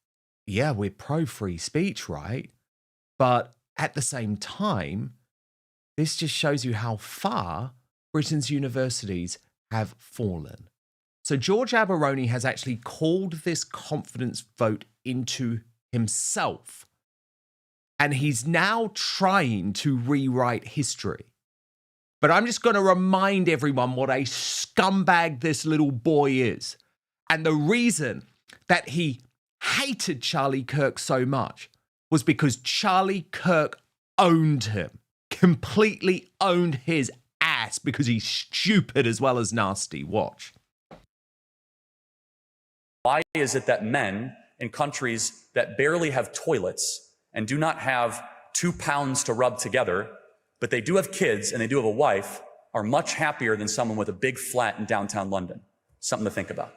yeah, we're pro-free speech, right? But at the same time, this just shows you how far Britain's universities have fallen. So George Aberoni has actually called this confidence vote into himself. And he's now trying to rewrite history. But I'm just going to remind everyone what a scumbag this little boy is. And the reason that he hated Charlie Kirk so much was because Charlie Kirk owned him, completely owned his ass because he's stupid as well as nasty. Watch. Why is it that men in countries that barely have toilets and do not have 2 pounds to rub together, but they do have kids and they do have a wife, are much happier than someone with a big flat in downtown London? Something to think about.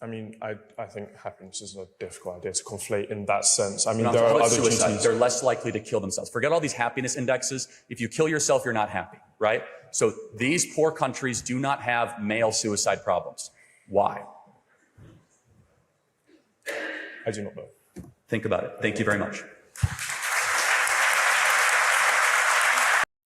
I mean, I think happiness is a difficult idea to conflate in that sense. I mean, No, there are other suicide. duties. They're less likely to kill themselves. Forget all these happiness indexes. If you kill yourself, you're not happy, right? So these poor countries do not have male suicide problems. Why? I do not know. Think about it. Thank you very much.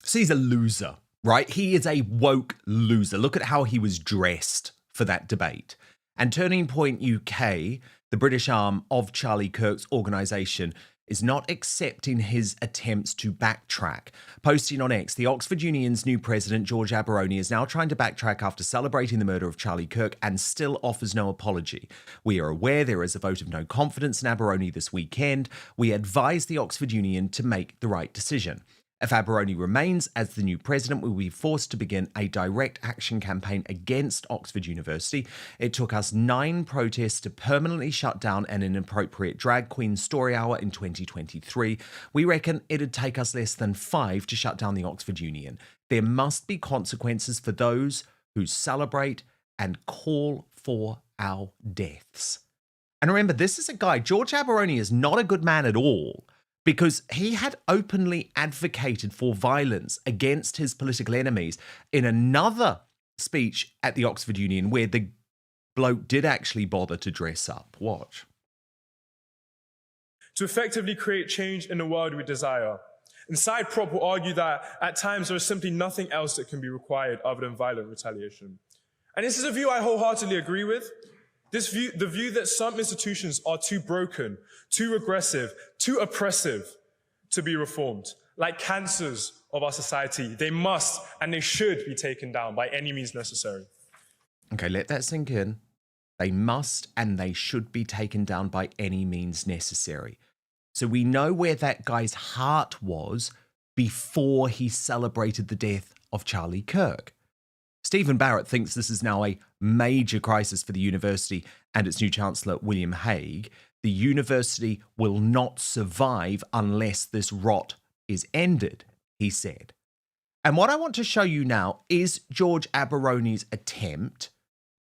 So he's a loser, right? He is a woke loser. Look at how he was dressed for that debate. And Turning Point UK, the British arm of Charlie Kirk's organisation, is not accepting his attempts to backtrack. Posting on X, the Oxford Union's new president, George Aberoni, is now trying to backtrack after celebrating the murder of Charlie Kirk and still offers no apology. We are aware there is a vote of no confidence in Aberoni this weekend. We advise the Oxford Union to make the right decision. If Aberoni remains as the new president, we will be forced to begin a direct action campaign against Oxford University. It took us 9 protests to permanently shut down an inappropriate drag queen story hour in 2023. We reckon it'd take us less than 5 to shut down the Oxford Union. There must be consequences for those who celebrate and call for our deaths. And remember, this is a guy, George Aberoni is not a good man at all, because he had openly advocated for violence against his political enemies in another speech at the Oxford Union where the bloke did actually bother to dress up. Watch. To effectively create change in the world we desire. And Side Prop will argue that at times there is simply nothing else that can be required other than violent retaliation. And this is a view I wholeheartedly agree with. This view, the view that some institutions are too broken, too aggressive, too oppressive to be reformed. Like cancers of our society, they must and they should be taken down by any means necessary. Okay, let that sink in. They must and they should be taken down by any means necessary. So we know where that guy's heart was before he celebrated the death of Charlie Kirk. Stephen Barrett thinks this is now a major crisis for the university and its new chancellor, William Hague. The university will not survive unless this rot is ended, he said. And what I want to show you now is George Aberoni's attempt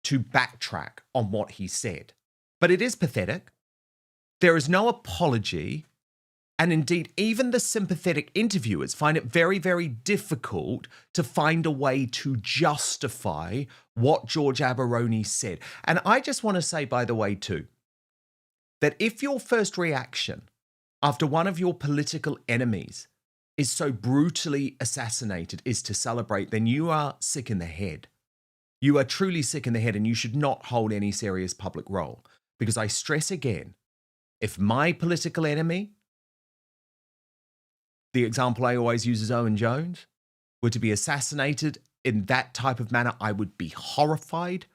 to backtrack on what he said. But it is pathetic. There is no apology. And indeed, even the sympathetic interviewers find it very, very difficult to find a way to justify what George Aberoni said. And I just want to say, by the way, too, that if your first reaction after one of your political enemies is so brutally assassinated is to celebrate, then you are sick in the head. You are truly sick in the head and you should not hold any serious public role. Because I stress again, if my political enemy, the example I always use is Owen Jones, were to be assassinated in that type of manner, I would be horrified.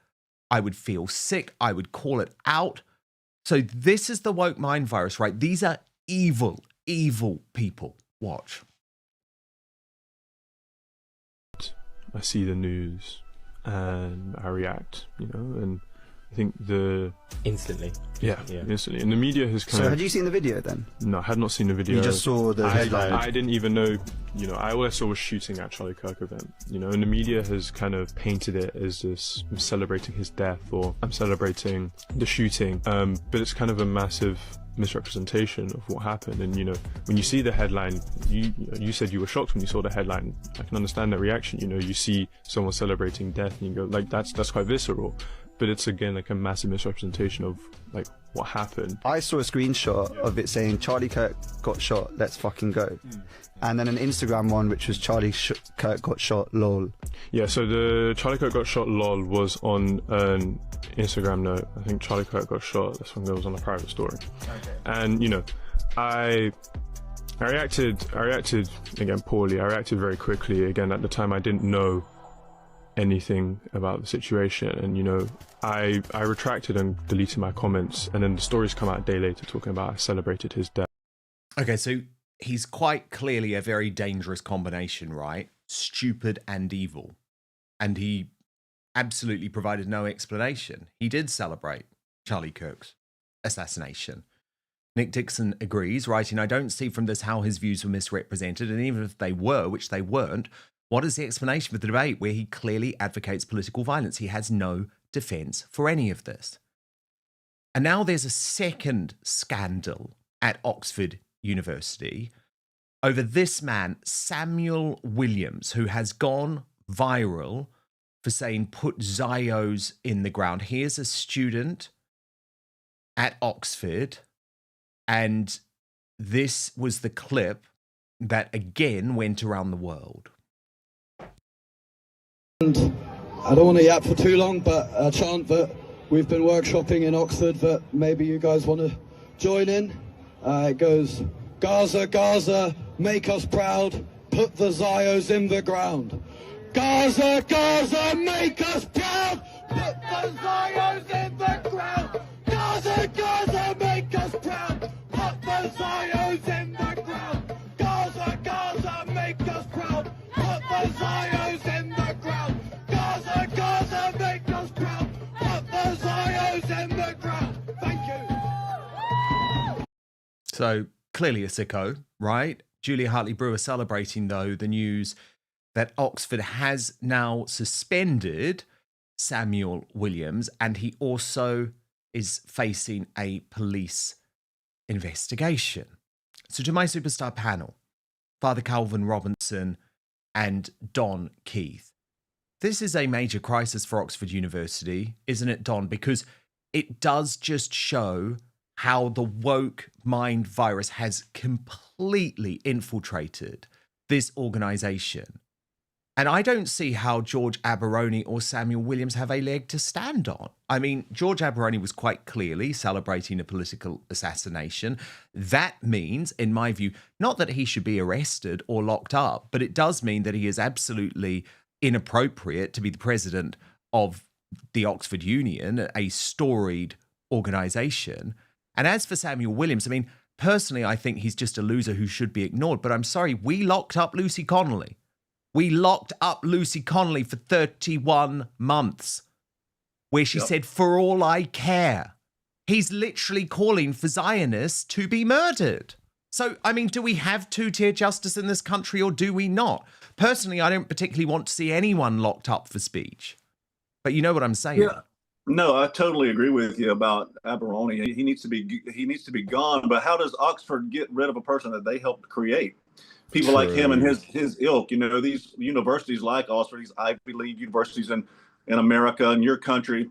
I would feel sick. I would call it out. So this is the woke mind virus, right? These are evil, evil people. Watch. I see the news and I react, and I think instantly. Yeah, instantly. And the media has kind So of... had you seen the video then? No, I had not seen the video. You just saw the headline? I didn't even know, all I saw was shooting at Charlie Kirk event, and the media has kind of painted it as this, I'm celebrating his death or I'm celebrating the shooting. But it's kind of a massive misrepresentation of what happened. And, when you see the headline, you said you were shocked when you saw the headline. I can understand that reaction. You see someone celebrating death and you go, like, that's quite visceral. But it's, again, like a massive misrepresentation of, like, what happened. I saw a screenshot of it saying, Charlie Kirk got shot, let's fucking go. And then an Instagram one, which was Charlie Kirk got shot, lol. Yeah, so the Charlie Kirk got shot, lol, was on an Instagram note. I think Charlie Kirk got shot, this one goes on a private story. Okay. And, I reacted, again, poorly. I reacted very quickly. Again, at the time, I didn't know anything about the situation, and I retracted and deleted my comments, and then the stories come out a day later talking about I celebrated his death. Okay, so he's quite clearly a very dangerous combination, right? Stupid and evil. And he absolutely provided no explanation. He did celebrate Charlie Kirk's assassination. Nick Dixon agrees, writing, I don't see from this how his views were misrepresented, and even if they were, which they weren't, what is the explanation for the debate where he clearly advocates political violence? He has no defense for any of this. And now there's a second scandal at Oxford University over this man, Samuel Williams, who has gone viral for saying, put Zios in the ground. Here's a student at Oxford And this was the clip that again went around the world. And I don't want to yap for too long, but a chant that we've been workshopping in Oxford that maybe you guys want to join in. It goes, Gaza, Gaza, make us proud, put the Zios in the ground. Gaza, Gaza, make us proud, put the Zios in the ground. Gaza, Gaza, make us proud, put the Zios in the ground. Gaza, Gaza, make us proud, put the Zios in the ground. Gaza, Gaza, make us proud, put the Zios in the ground. Thank you. So clearly a sicko, right? Julia Hartley-Brewer celebrating, though, the news that Oxford has now suspended Samuel Williams, and he also is facing a police investigation. So to my superstar panel, Father Calvin Robinson and Don Keith. This is a major crisis for Oxford University, isn't it, Don? Because it does just show how the woke mind virus has completely infiltrated this organization. And I don't see how George Aberoni or Samuel Williams have a leg to stand on. I mean, George Aberoni was quite clearly celebrating a political assassination. That means, in my view, not that he should be arrested or locked up, but it does mean that he is absolutely inappropriate to be the president of the Oxford Union, a storied organization. And as for Samuel Williams, I mean, personally, I think he's just a loser who should be ignored. But I'm sorry, we locked up Lucy Connolly. We locked up Lucy Connolly for 31 months, where she said, for all I care. He's literally calling for Zionists to be murdered. So, I mean, do we have two-tier justice in this country or do we not? Personally, I don't particularly want to see anyone locked up for speech. But you know what I'm saying? Yeah. No, I totally agree with you about Aberoni. He needs to be gone. But how does Oxford get rid of a person that they helped create? People like him and his ilk, you know, these universities like Oxford, these Ivy League universities in America and your country,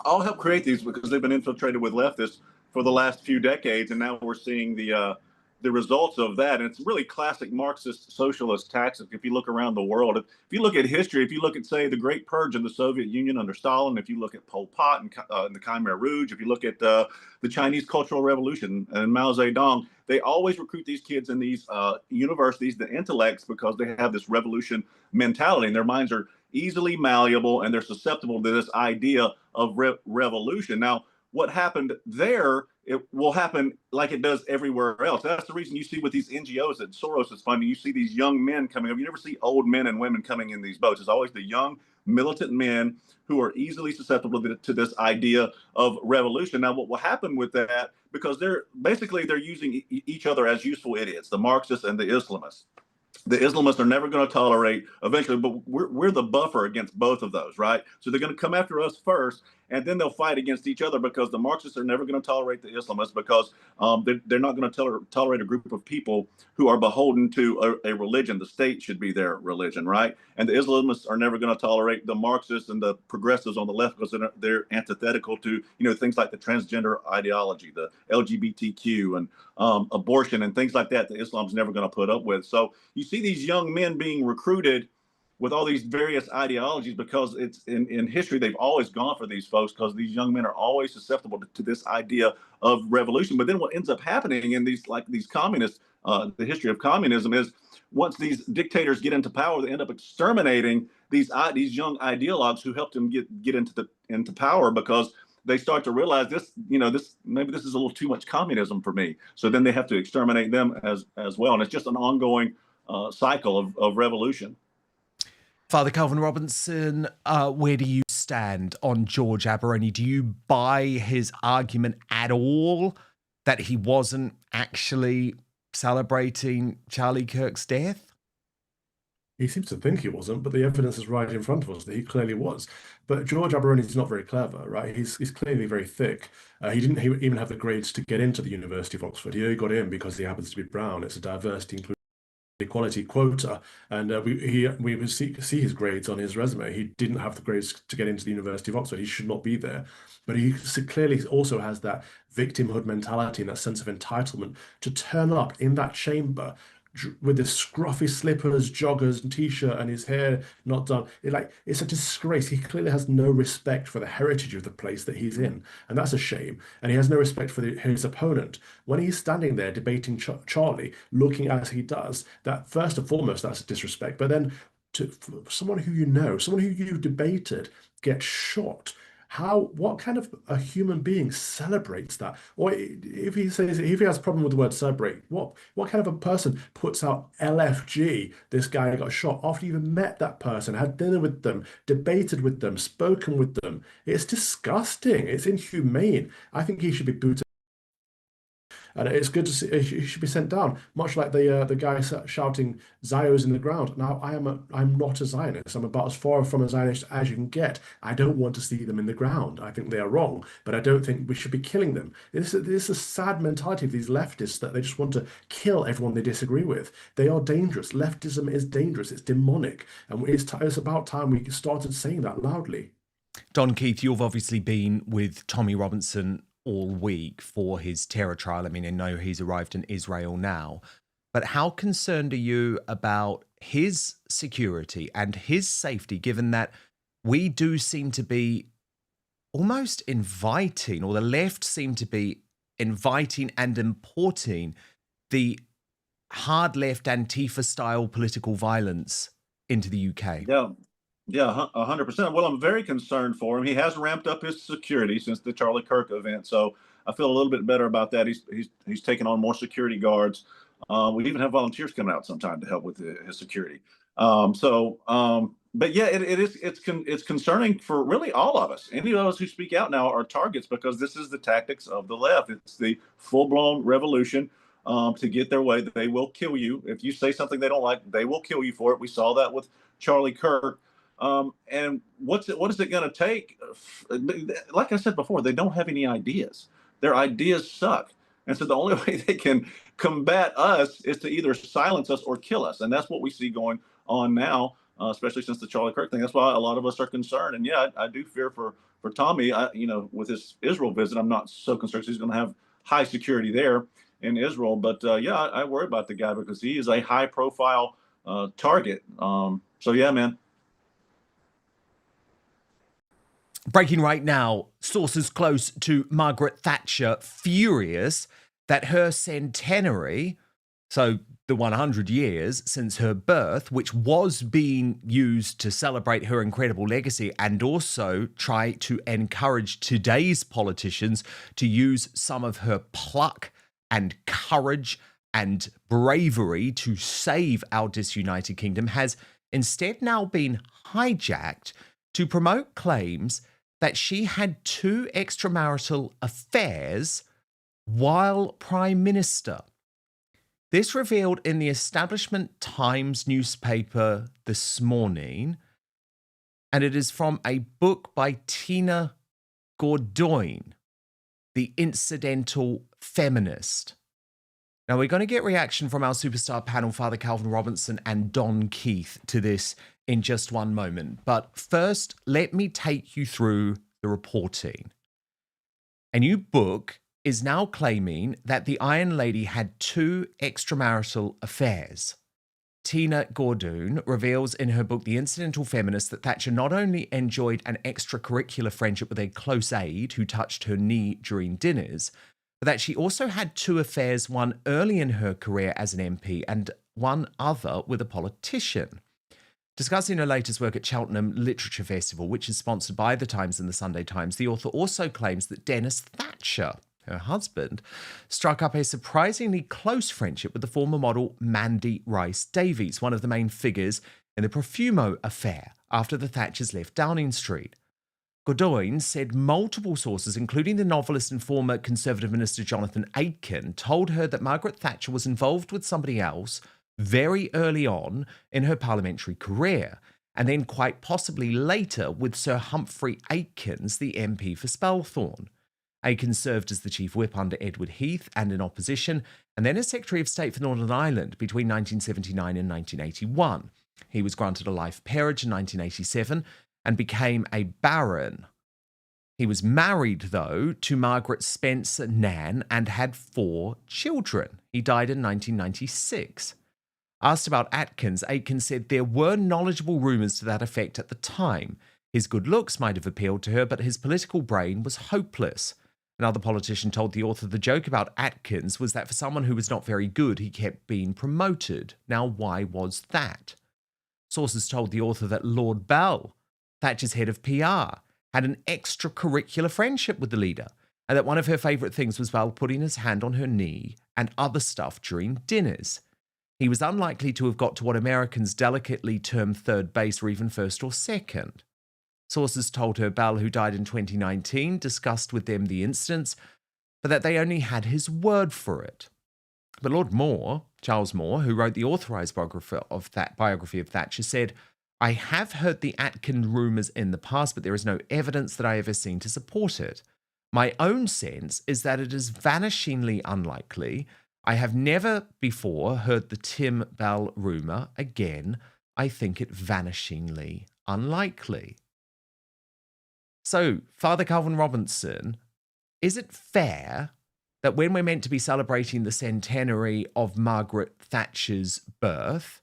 all help create these because they've been infiltrated with leftists for the last few decades. And now we're seeing the results of that. And it's really classic Marxist socialist tactic. If you look around the world, if you look at history, if you look at, say, the Great Purge in the Soviet Union under Stalin, if you look at Pol Pot and the Khmer Rouge, if you look at the Chinese Cultural Revolution and Mao Zedong, they always recruit these kids in these universities, the intellects, because they have this revolution mentality and their minds are easily malleable and they're susceptible to this idea of revolution. Now, what happened there, it will happen like it does everywhere else. That's the reason you see with these NGOs that Soros is funding, you see these young men coming up. You never see old men and women coming in these boats. It's always the young militant men who are easily susceptible to this idea of revolution. Now, what will happen with that, because they're using each other as useful idiots, the Marxists and the Islamists. The Islamists are never going to tolerate eventually, but we're the buffer against both of those, right? So they're going to come after us first, and then they'll fight against each other because the Marxists are never going to tolerate the Islamists because they're not going to tolerate a group of people who are beholden to a religion. The state should be their religion, right? And the Islamists are never going to tolerate the Marxists and the progressives on the left because they're antithetical to, you know, things like the transgender ideology, the LGBTQ and abortion and things like that. The Islam's never going to put up with. So you see these young men being recruited with all these various ideologies because it's in history, they've always gone for these folks because these young men are always susceptible to this idea of revolution. But then what ends up happening in these communists, the history of communism is once these dictators get into power, they end up exterminating these young ideologues who helped them get into power because they start to realize maybe this is a little too much communism for me. So then they have to exterminate them as well. And it's just an ongoing cycle of revolution. Father Calvin Robinson, where do you stand on George Aberoni? Do you buy his argument at all that he wasn't actually celebrating Charlie Kirk's death? He seems to think he wasn't, but the evidence is right in front of us that he clearly was. But George Aberoni is not very clever, right? He's clearly very thick. He didn't even have the grades to get into the University of Oxford. He only got in because he happens to be brown. It's a diversity inclusion equality quota, and we would see his grades on his resume. He didn't have the grades to get into the University of Oxford. He should not be there. But he clearly also has that victimhood mentality and that sense of entitlement to turn up in that chamber with his scruffy slippers, joggers, and t-shirt, and his hair not done. It's a disgrace. He clearly has no respect for the heritage of the place that he's in, and that's a shame. And he has no respect for his opponent. When he's standing there debating Charlie, looking as he does, that first and foremost, that's a disrespect. But then for someone who you know, someone who you've debated, gets shot. What kind of a human being celebrates that? Or if he has a problem with the word celebrate, what kind of a person puts out LFG, this guy got shot, after you even met that person, had dinner with them, debated with them, spoken with them? It's disgusting. It's inhumane. I think he should be booted. And it's good to see he should be sent down, much like the guy shouting "Zios in the ground." Now, I'm not a Zionist. I'm about as far from a Zionist as you can get. I don't want to see them in the ground. I think they are wrong, but I don't think we should be killing them. This is a sad mentality of these leftists that they just want to kill everyone they disagree with. They are dangerous. Leftism is dangerous. It's demonic, and it's about time we started saying that loudly. Don Keith, you've obviously been with Tommy Robinson all week for his terror trial. I mean, I know he's arrived in Israel now, but how concerned are you about his security and his safety, given that we do seem to be almost inviting, or the left seem to be inviting and importing the hard left Antifa style political violence into the UK? Yeah, 100%. Well, I'm very concerned for him. He has ramped up his security since the Charlie Kirk event, so I feel a little bit better about that. He's taken on more security guards. We even have volunteers coming out sometime to help with his security. But yeah, it's concerning for really all of us. Any of us who speak out now are targets, because this is the tactics of the left. It's the full-blown revolution to get their way. They will kill you if you say something they don't like. They will kill you for it. We saw that with Charlie Kirk. And what is it going to take? Like I said before, they don't have any ideas. Their ideas suck. And so the only way they can combat us is to either silence us or kill us. And that's what we see going on now, especially since the Charlie Kirk thing. That's why a lot of us are concerned. And yeah, I do fear for Tommy. With his Israel visit, I'm not so concerned. He's going to have high security there in Israel. But yeah, I worry about the guy because he is a high profile target. So yeah, man. Breaking right now, sources close to Margaret Thatcher furious that her centenary, so the 100 years since her birth, which was being used to celebrate her incredible legacy and also try to encourage today's politicians to use some of her pluck and courage and bravery to save our disunited kingdom, has instead now been hijacked to promote claims that she had 2 extramarital affairs while Prime Minister. This revealed in the Establishment Times newspaper this morning, and it is from a book by Tina Gordoin, The Incidental Feminist. Now, we're going to get reaction from our superstar panel, Father Calvin Robinson and Don Keith, to this in just one moment. But first, let me take you through the reporting. A new book is now claiming that the Iron Lady had 2 extramarital affairs. Tina Gordoin reveals in her book, The Incidental Feminist, that Thatcher not only enjoyed an extracurricular friendship with a close aide who touched her knee during dinners, but that she also had 2 affairs, one early in her career as an MP and one other with a politician. Discussing her latest work at Cheltenham Literature Festival, which is sponsored by The Times and The Sunday Times, the author also claims that Dennis Thatcher, her husband, struck up a surprisingly close friendship with the former model Mandy Rice Davies, one of the main figures in the Profumo affair after the Thatchers left Downing Street. Gordoin said multiple sources, including the novelist and former Conservative Minister Jonathan Aitken, told her that Margaret Thatcher was involved with somebody else very early on in her parliamentary career, and then quite possibly later with Sir Humphrey Aikins, the MP for Spelthorne. Aiken served as the chief whip under Edward Heath and in opposition, and then as Secretary of State for Northern Ireland between 1979 and 1981. He was granted a life peerage in 1987 and became a baron. He was married, though, to Margaret Spencer Nan and had 4 children. He died in 1996. Asked about Atkins, Aiken said there were knowledgeable rumours to that effect at the time. His good looks might have appealed to her, but his political brain was hopeless. Another politician told the author the joke about Atkins was that for someone who was not very good, he kept being promoted. Now, why was that? Sources told the author that Lord Bell, Thatcher's head of PR, had an extracurricular friendship with the leader, and that one of her favourite things was Bell putting his hand on her knee and other stuff during dinners. He was unlikely to have got to what Americans delicately term third base or even first or second. Sources told her Bell, who died in 2019, discussed with them the incidents, but that they only had his word for it. But Lord Moore, Charles Moore, who wrote the authorised biography of Thatcher, said, I have heard the Atkin rumours in the past, but there is no evidence that I have ever seen to support it. My own sense is that it is vanishingly unlikely. I have never before heard the Tim Bell rumour. Again, I think it vanishingly unlikely. So, Father Calvin Robinson, is it fair that when we're meant to be celebrating the centenary of Margaret Thatcher's birth,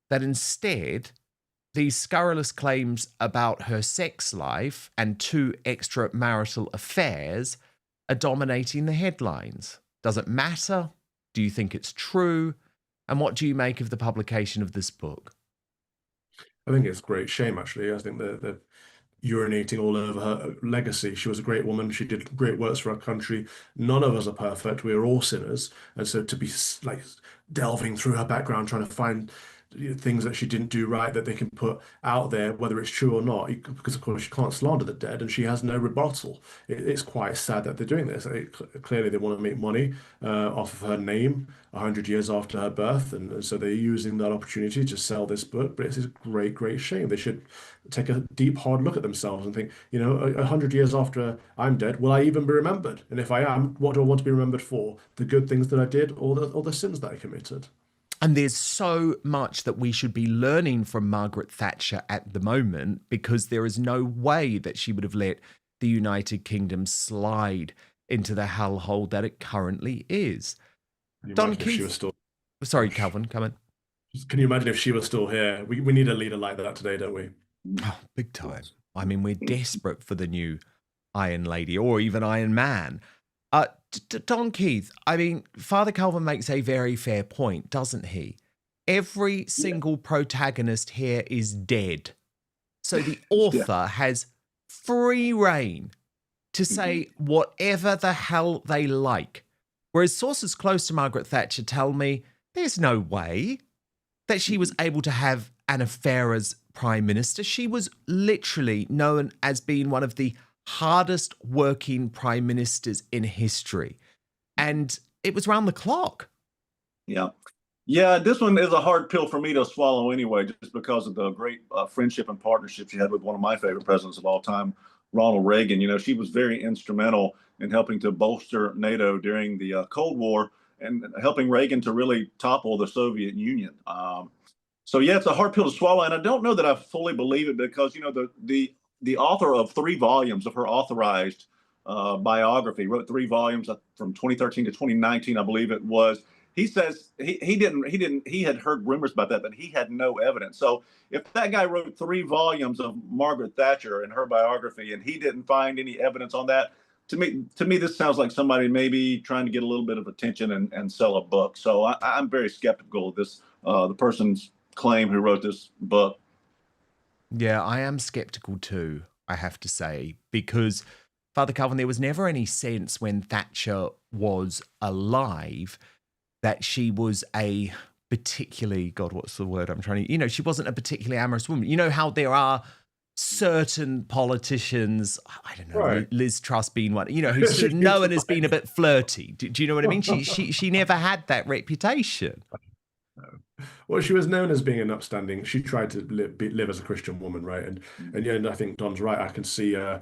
that instead these scurrilous claims about her sex life and 2 extramarital affairs are dominating the headlines? Does it matter? Do you think it's true? And what do you make of the publication of this book? I think it's a great shame, actually. I think the urinating all over her legacy. She was a great woman. She did great works for our country. None of us are perfect. We are all sinners. And so to be like delving through her background, trying to find things that she didn't do right that they can put out there, whether it's true or not, because of course you can't slander the dead and she has no rebuttal. It's quite sad that they're doing this. Clearly they want to make money off of her name 100 years after her birth, and so they're using that opportunity to sell this book. But it's a great shame. They should take a deep, hard look at themselves and think, 100 years after I'm dead, will I even be remembered? And if I am, what do I want to be remembered for? The good things that I did, or the sins that I committed? And there's so much that we should be learning from Margaret Thatcher at the moment, because there is no way that she would have let the United Kingdom slide into the hellhole that it currently is. Don Keith. Sorry, Calvin, come in. Can you imagine if she was still here? We need a leader like that today, don't we? Oh, big time. I mean, we're desperate for the new Iron Lady or even Iron Man. Don Keith, I mean, Father Calvin makes a very fair point, doesn't he? Every single protagonist here is dead. So the author has free reign to say whatever the hell they like. Whereas sources close to Margaret Thatcher tell me there's no way that she was able to have an affair as Prime Minister. She was literally known as being one of the hardest working prime ministers in history. And it was round the clock. Yeah. Yeah, this one is a hard pill for me to swallow anyway, just because of the great friendship and partnership she had with one of my favorite presidents of all time, Ronald Reagan. She was very instrumental in helping to bolster NATO during the Cold War and helping Reagan to really topple the Soviet Union. So, yeah, it's a hard pill to swallow. And I don't know that I fully believe it because, the author of 3 volumes of her authorized biography, wrote 3 volumes from 2013 to 2019, I believe it was. He says he had heard rumors about that, but he had no evidence. So if that guy wrote 3 volumes of Margaret Thatcher and her biography, and he didn't find any evidence on that, to me, this sounds like somebody maybe trying to get a little bit of attention and sell a book. So I'm very skeptical of this, the person's claim who wrote this book. Yeah, I am skeptical too, I have to say, because Father Calvin, there was never any sense when Thatcher was alive that she was a particularly, God, what's the word I'm trying to, she wasn't a particularly amorous woman. You know how there are certain politicians, I don't know, right. Liz Truss being one, who's sort of known as being a bit flirty. Do you know what I mean? She never had that reputation. Well, Well, she was known as being an upstanding. She tried to live as a Christian woman, right? And I think Don's right. I can see a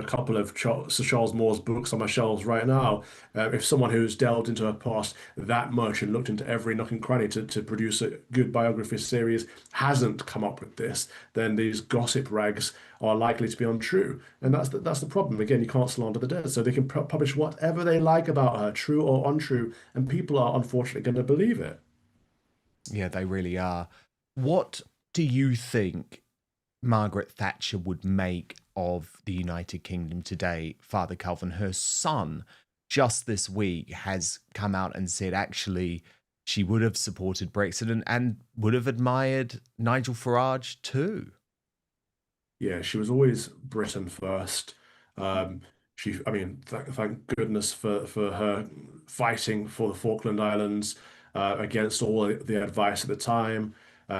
couple of Sir Charles Moore's books on my shelves right now. If someone who's delved into her past that much and looked into every nook and cranny to produce a good biography series hasn't come up with this, then these gossip rags are likely to be untrue. And that's the problem. Again, you can't slander the dead. So they can publish whatever they like about her, true or untrue, and people are unfortunately going to believe it. Yeah, they really are. What do you think Margaret Thatcher would make of the United Kingdom today, Father Calvin? Her son, just this week, has come out and said actually she would have supported Brexit and would have admired Nigel Farage too. Yeah, she was always Britain first. Thank goodness for her fighting for the Falkland Islands against all the advice at the time.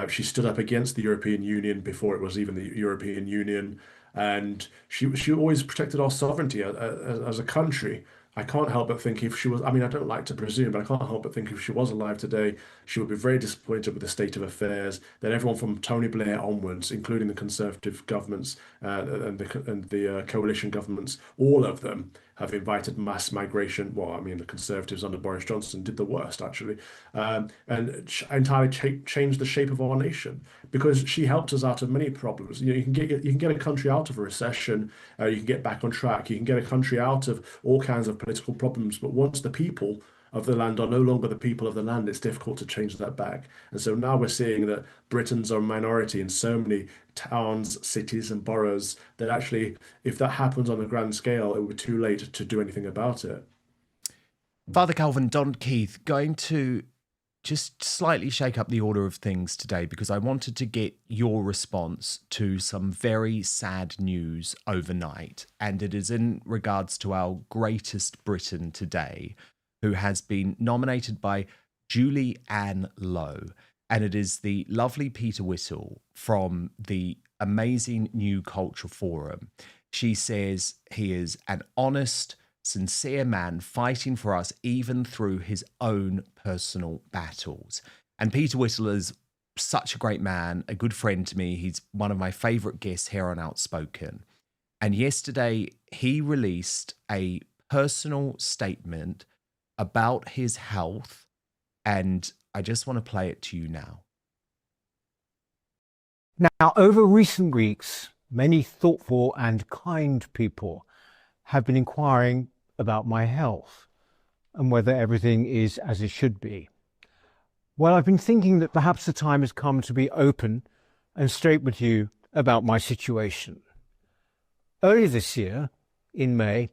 She stood up against the European Union before it was even the European Union, and she always protected our sovereignty as a country. I can't help but think if she was, I don't like to presume, but I can't help but think if she was alive today, she would be very disappointed with the state of affairs, that everyone from Tony Blair onwards, including the Conservative governments and the coalition governments, all of them have invited mass migration. Well, the Conservatives under Boris Johnson did the worst, actually, and entirely changed the shape of our nation because she helped us out of many problems. You can get a country out of a recession, you can get back on track, you can get a country out of all kinds of political problems. But once the people of the land are no longer the people of the land, it's difficult to change that back. And so now we're seeing that Britons are a minority in so many towns, cities, and boroughs that actually, if that happens on a grand scale, it would be too late to do anything about it. Father Calvin, Don Keith, going to just slightly shake up the order of things today because I wanted to get your response to some very sad news overnight. And it is in regards to our greatest Briton today, who has been nominated by Julie Ann Lowe. And it is the lovely Peter Whittle from the amazing New Culture Forum. She says he is an honest, sincere man fighting for us even through his own personal battles. And Peter Whittle is such a great man, a good friend to me. He's one of my favourite guests here on Outspoken. And yesterday he released a personal statement about his health, and I just want to play it to you now. Now, over recent weeks, many thoughtful and kind people have been inquiring about my health and whether everything is as it should be. Well, I've been thinking that perhaps the time has come to be open and straight with you about my situation. Earlier this year, in May,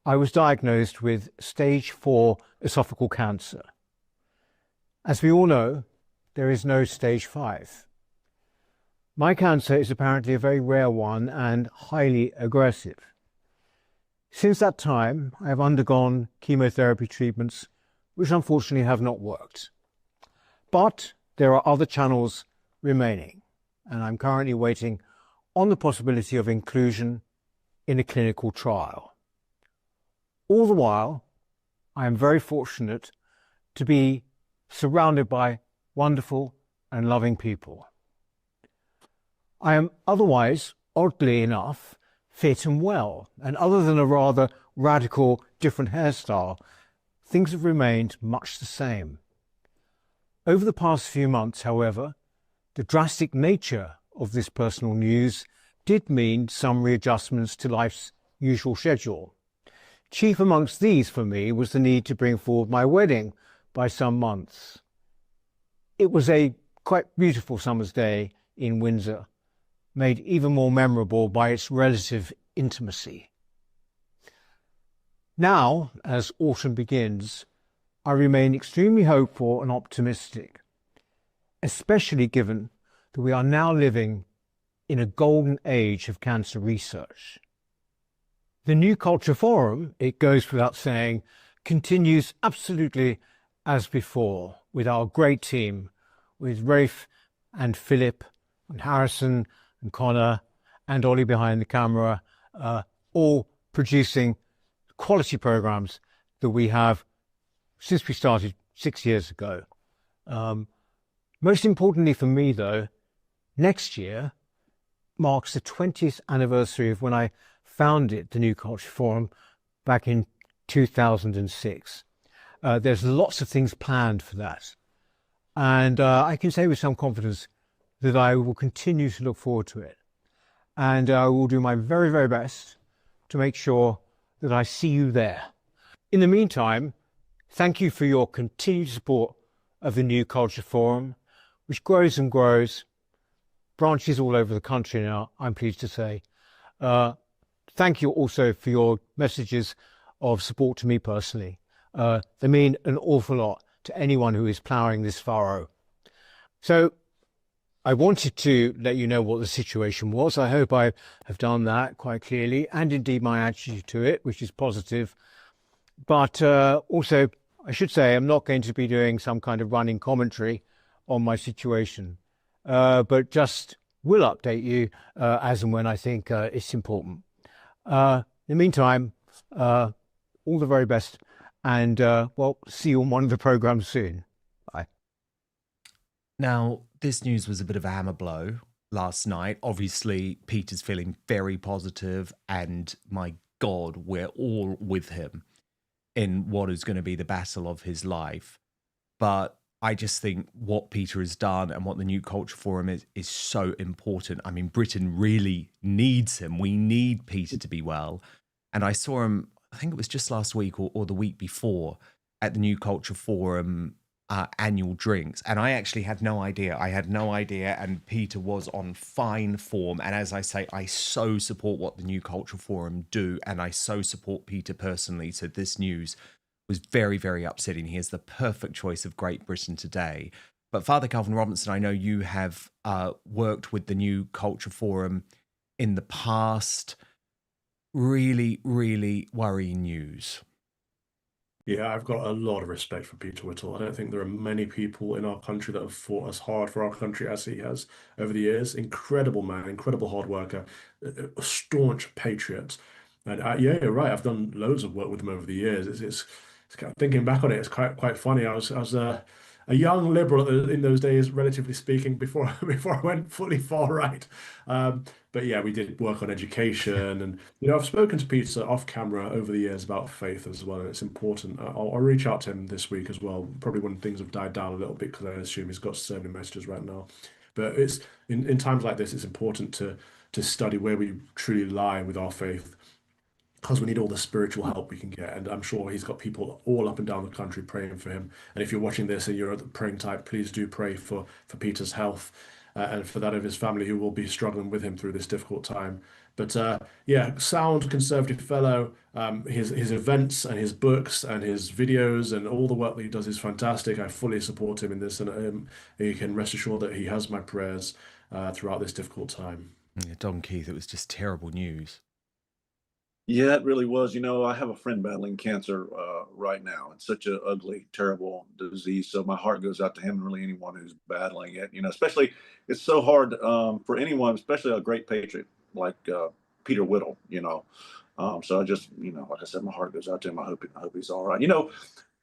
I was diagnosed with stage 4 esophageal cancer. As we all know, there is no stage 5. My cancer is apparently a very rare one and highly aggressive. Since that time, I have undergone chemotherapy treatments, which unfortunately have not worked. But there are other channels remaining, and I'm currently waiting on the possibility of inclusion in a clinical trial. All the while, I am very fortunate to be surrounded by wonderful and loving people. I am otherwise, oddly enough, fit and well, and other than a rather radical different hairstyle, things have remained much the same. Over the past few months, however, the drastic nature of this personal news did mean some readjustments to life's usual schedule. Chief amongst these for me was the need to bring forward my wedding by some months. It was a quite beautiful summer's day in Windsor, made even more memorable by its relative intimacy. Now, as autumn begins, I remain extremely hopeful and optimistic, especially given that we are now living in a golden age of cancer research. The New Culture Forum, it goes without saying, continues absolutely as before with our great team, with Rafe and Philip and Harrison and Connor and Ollie behind the camera, all producing quality programs that we have since we started 6 years ago. Most importantly for me, though, next year marks the 20th anniversary of when I founded the New Culture Forum back in 2006. There's lots of things planned for that. And I can say with some confidence that I will continue to look forward to it. And I will do my very, very best to make sure that I see you there. In the meantime, thank you for your continued support of the New Culture Forum, which grows and grows, branches all over the country now, I'm pleased to say. Thank you also for your messages of support to me personally. They mean an awful lot to anyone who is ploughing this furrow. So I wanted to let you know what the situation was. I hope I have done that quite clearly, and indeed my attitude to it, which is positive. But also, I should say, I'm not going to be doing some kind of running commentary on my situation, but just will update you as and when I think it's important. In the meantime, all the very best, and well, see you on one of the programs soon. Bye. Now, this news was a bit of a hammer blow last night. Obviously, Peter's feeling very positive, and my God, we're all with him in what is going to be the battle of his life. But I just think what Peter has done and what the New Culture Forum is so important. I mean, Britain really needs him. We need Peter to be well. And I saw him, I think it was just last week or the week before, at the New Culture Forum annual drinks. And I actually had no idea. I had no idea. And Peter was on fine form. And as I say, I so support what the New Culture Forum do. And I so support Peter personally. So this news was very, very upsetting. He is the perfect choice of Great Britain today. But Father Calvin Robinson, I know you have worked with the New Culture Forum in the past. Really, really worrying news. Yeah, I've got a lot of respect for Peter Whittle. I don't think there are many people in our country that have fought as hard for our country as he has over the years. Incredible man, incredible hard worker, a staunch patriot. And yeah, you're right. I've done loads of work with him over the years. It's kind of, thinking back on it, it's quite funny. I was a young liberal in those days, relatively speaking, before I went fully far right. But yeah, we did work on education, and I've spoken to Peter off camera over the years about faith as well, and it's important. I'll reach out to him this week as well, probably when things have died down a little bit, because I assume he's got so many messages right now. But it's in times like this, it's important to study where we truly lie with our faith, because we need all the spiritual help we can get. And I'm sure he's got people all up and down the country praying for him. And if you're watching this and you're the praying type, please do pray for Peter's health and for that of his family, who will be struggling with him through this difficult time. But yeah, sound conservative fellow. His events and his books and his videos and all the work that he does is fantastic. I fully support him in this, and you can rest assured that he has my prayers throughout this difficult time. Yeah, Don Keith, it was just terrible news. Yeah, it really was. I have a friend battling cancer right now. It's such an ugly, terrible disease. So my heart goes out to him and really anyone who's battling it. Especially it's so hard for anyone, especially a great patriot like Peter Whittle. So I just, like I said, my heart goes out to him. I hope he's all right.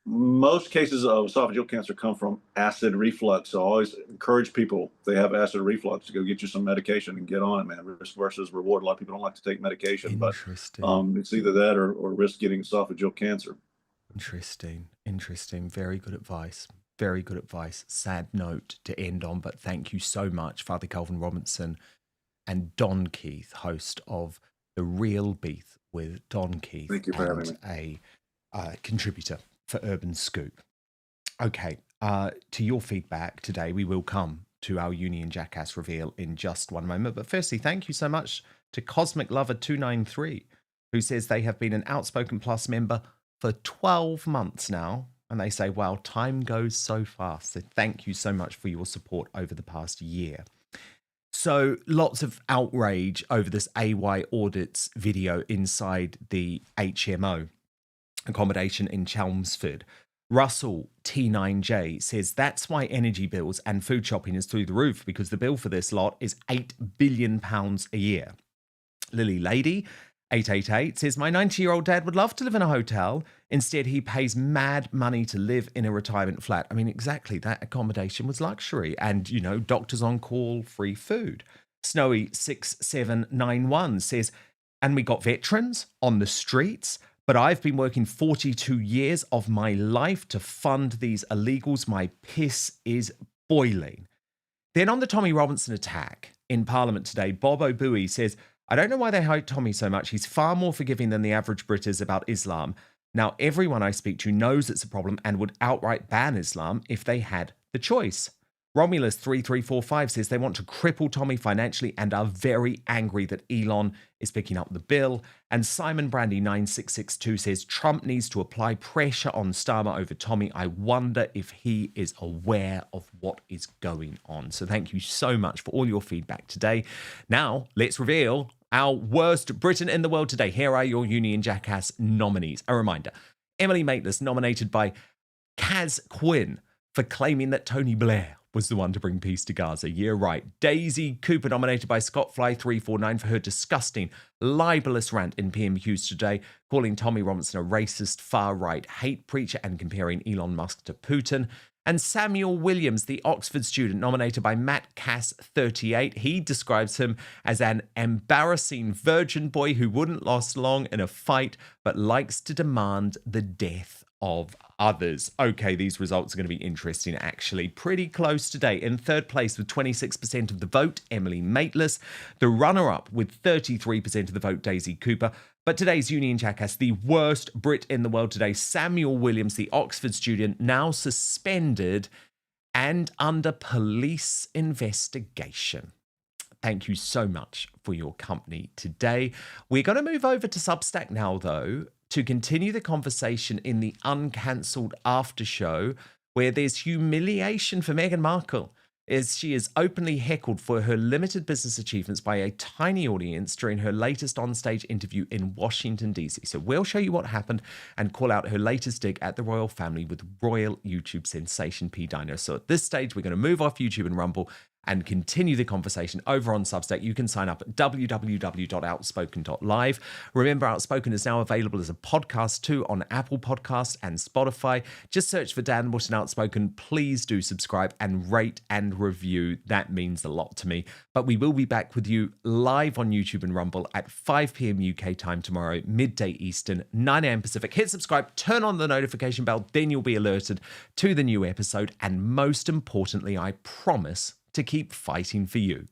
Most cases of esophageal cancer come from acid reflux. So I always encourage people, if they have acid reflux, to go get you some medication and get on it, man. Risk versus reward. A lot of people don't like to take medication, but it's either that or risk getting esophageal cancer. Interesting. Very good advice. Very good advice. Sad note to end on, but thank you so much, Father Calvin Robinson and Don Keith, host of The Real Beef with Don Keith. Thank you for having me. A contributor for Urban Scoop. Okay, to your feedback today, we will come to our Union Jackass reveal in just one moment. But firstly, thank you so much to Cosmic Lover 293, who says they have been an Outspoken Plus member for 12 months now. And they say, wow, time goes so fast. So thank you so much for your support over the past year. So lots of outrage over this AY audits video inside the HMO accommodation in Chelmsford. Russell T9J says that's why energy bills and food shopping is through the roof, because the bill for this lot is £8 billion a year. Lily Lady 888 says, my 90-year-old dad would love to live in a hotel. Instead, he pays mad money to live in a retirement flat. I mean, exactly. That accommodation was luxury. And, you know, doctors on call, free food. Snowy6791 says, and we got veterans on the streets, but I've been working 42 years of my life to fund these illegals. My piss is boiling. Then on the Tommy Robinson attack in Parliament today, Bob O'Bowie says, I don't know why they hate Tommy so much. He's far more forgiving than the average Brit is about Islam. Now, everyone I speak to knows it's a problem and would outright ban Islam if they had the choice. Romulus3345 says they want to cripple Tommy financially and are very angry that Elon is picking up the bill. And Simon Brandy 9662 says Trump needs to apply pressure on Starmer over Tommy. I wonder if he is aware of what is going on. So thank you so much for all your feedback today. Now, let's reveal our worst Britain in the world today. Here are your Union Jackass nominees. A reminder, Emily Maitlis nominated by Kaz Quinn for claiming that Tony Blair was the one to bring peace to Gaza. Yeah, right. Daisy Cooper nominated by ScottFly349 for her disgusting, libelous rant in PMQs today, calling Tommy Robinson a racist, far-right hate preacher and comparing Elon Musk to Putin. And Samuel Williams, the Oxford student nominated by Matt Cass38, he describes him as an embarrassing virgin boy who wouldn't last long in a fight, but likes to demand the death of others. Okay, these results are going to be interesting, actually. Pretty close today. In third place with 26% of the vote, Emily Maitlis. The runner-up with 33% of the vote, Daisy Cooper. But today's Union Jackass, the worst Brit in the world today, Samuel Williams, the Oxford student, now suspended and under police investigation. Thank you so much for your company today. We're going to move over to Substack now, though, to continue the conversation in the uncancelled after show, where there's humiliation for Meghan Markle as she is openly heckled for her limited business achievements by a tiny audience during her latest onstage interview in Washington, D.C. So we'll show you what happened and call out her latest dig at the royal family with royal YouTube sensation P. Dino. So at this stage, we're going to move off YouTube and Rumble and continue the conversation over on Substack. You can sign up at www.outspoken.live. Remember, Outspoken is now available as a podcast too on Apple Podcasts and Spotify. Just search for Dan Wootton Outspoken. Please do subscribe and rate and review. That means a lot to me. But we will be back with you live on YouTube and Rumble at 5 p.m. UK time tomorrow, midday Eastern, 9 a.m. Pacific. Hit subscribe, turn on the notification bell, then you'll be alerted to the new episode. And most importantly, I promise to keep fighting for you.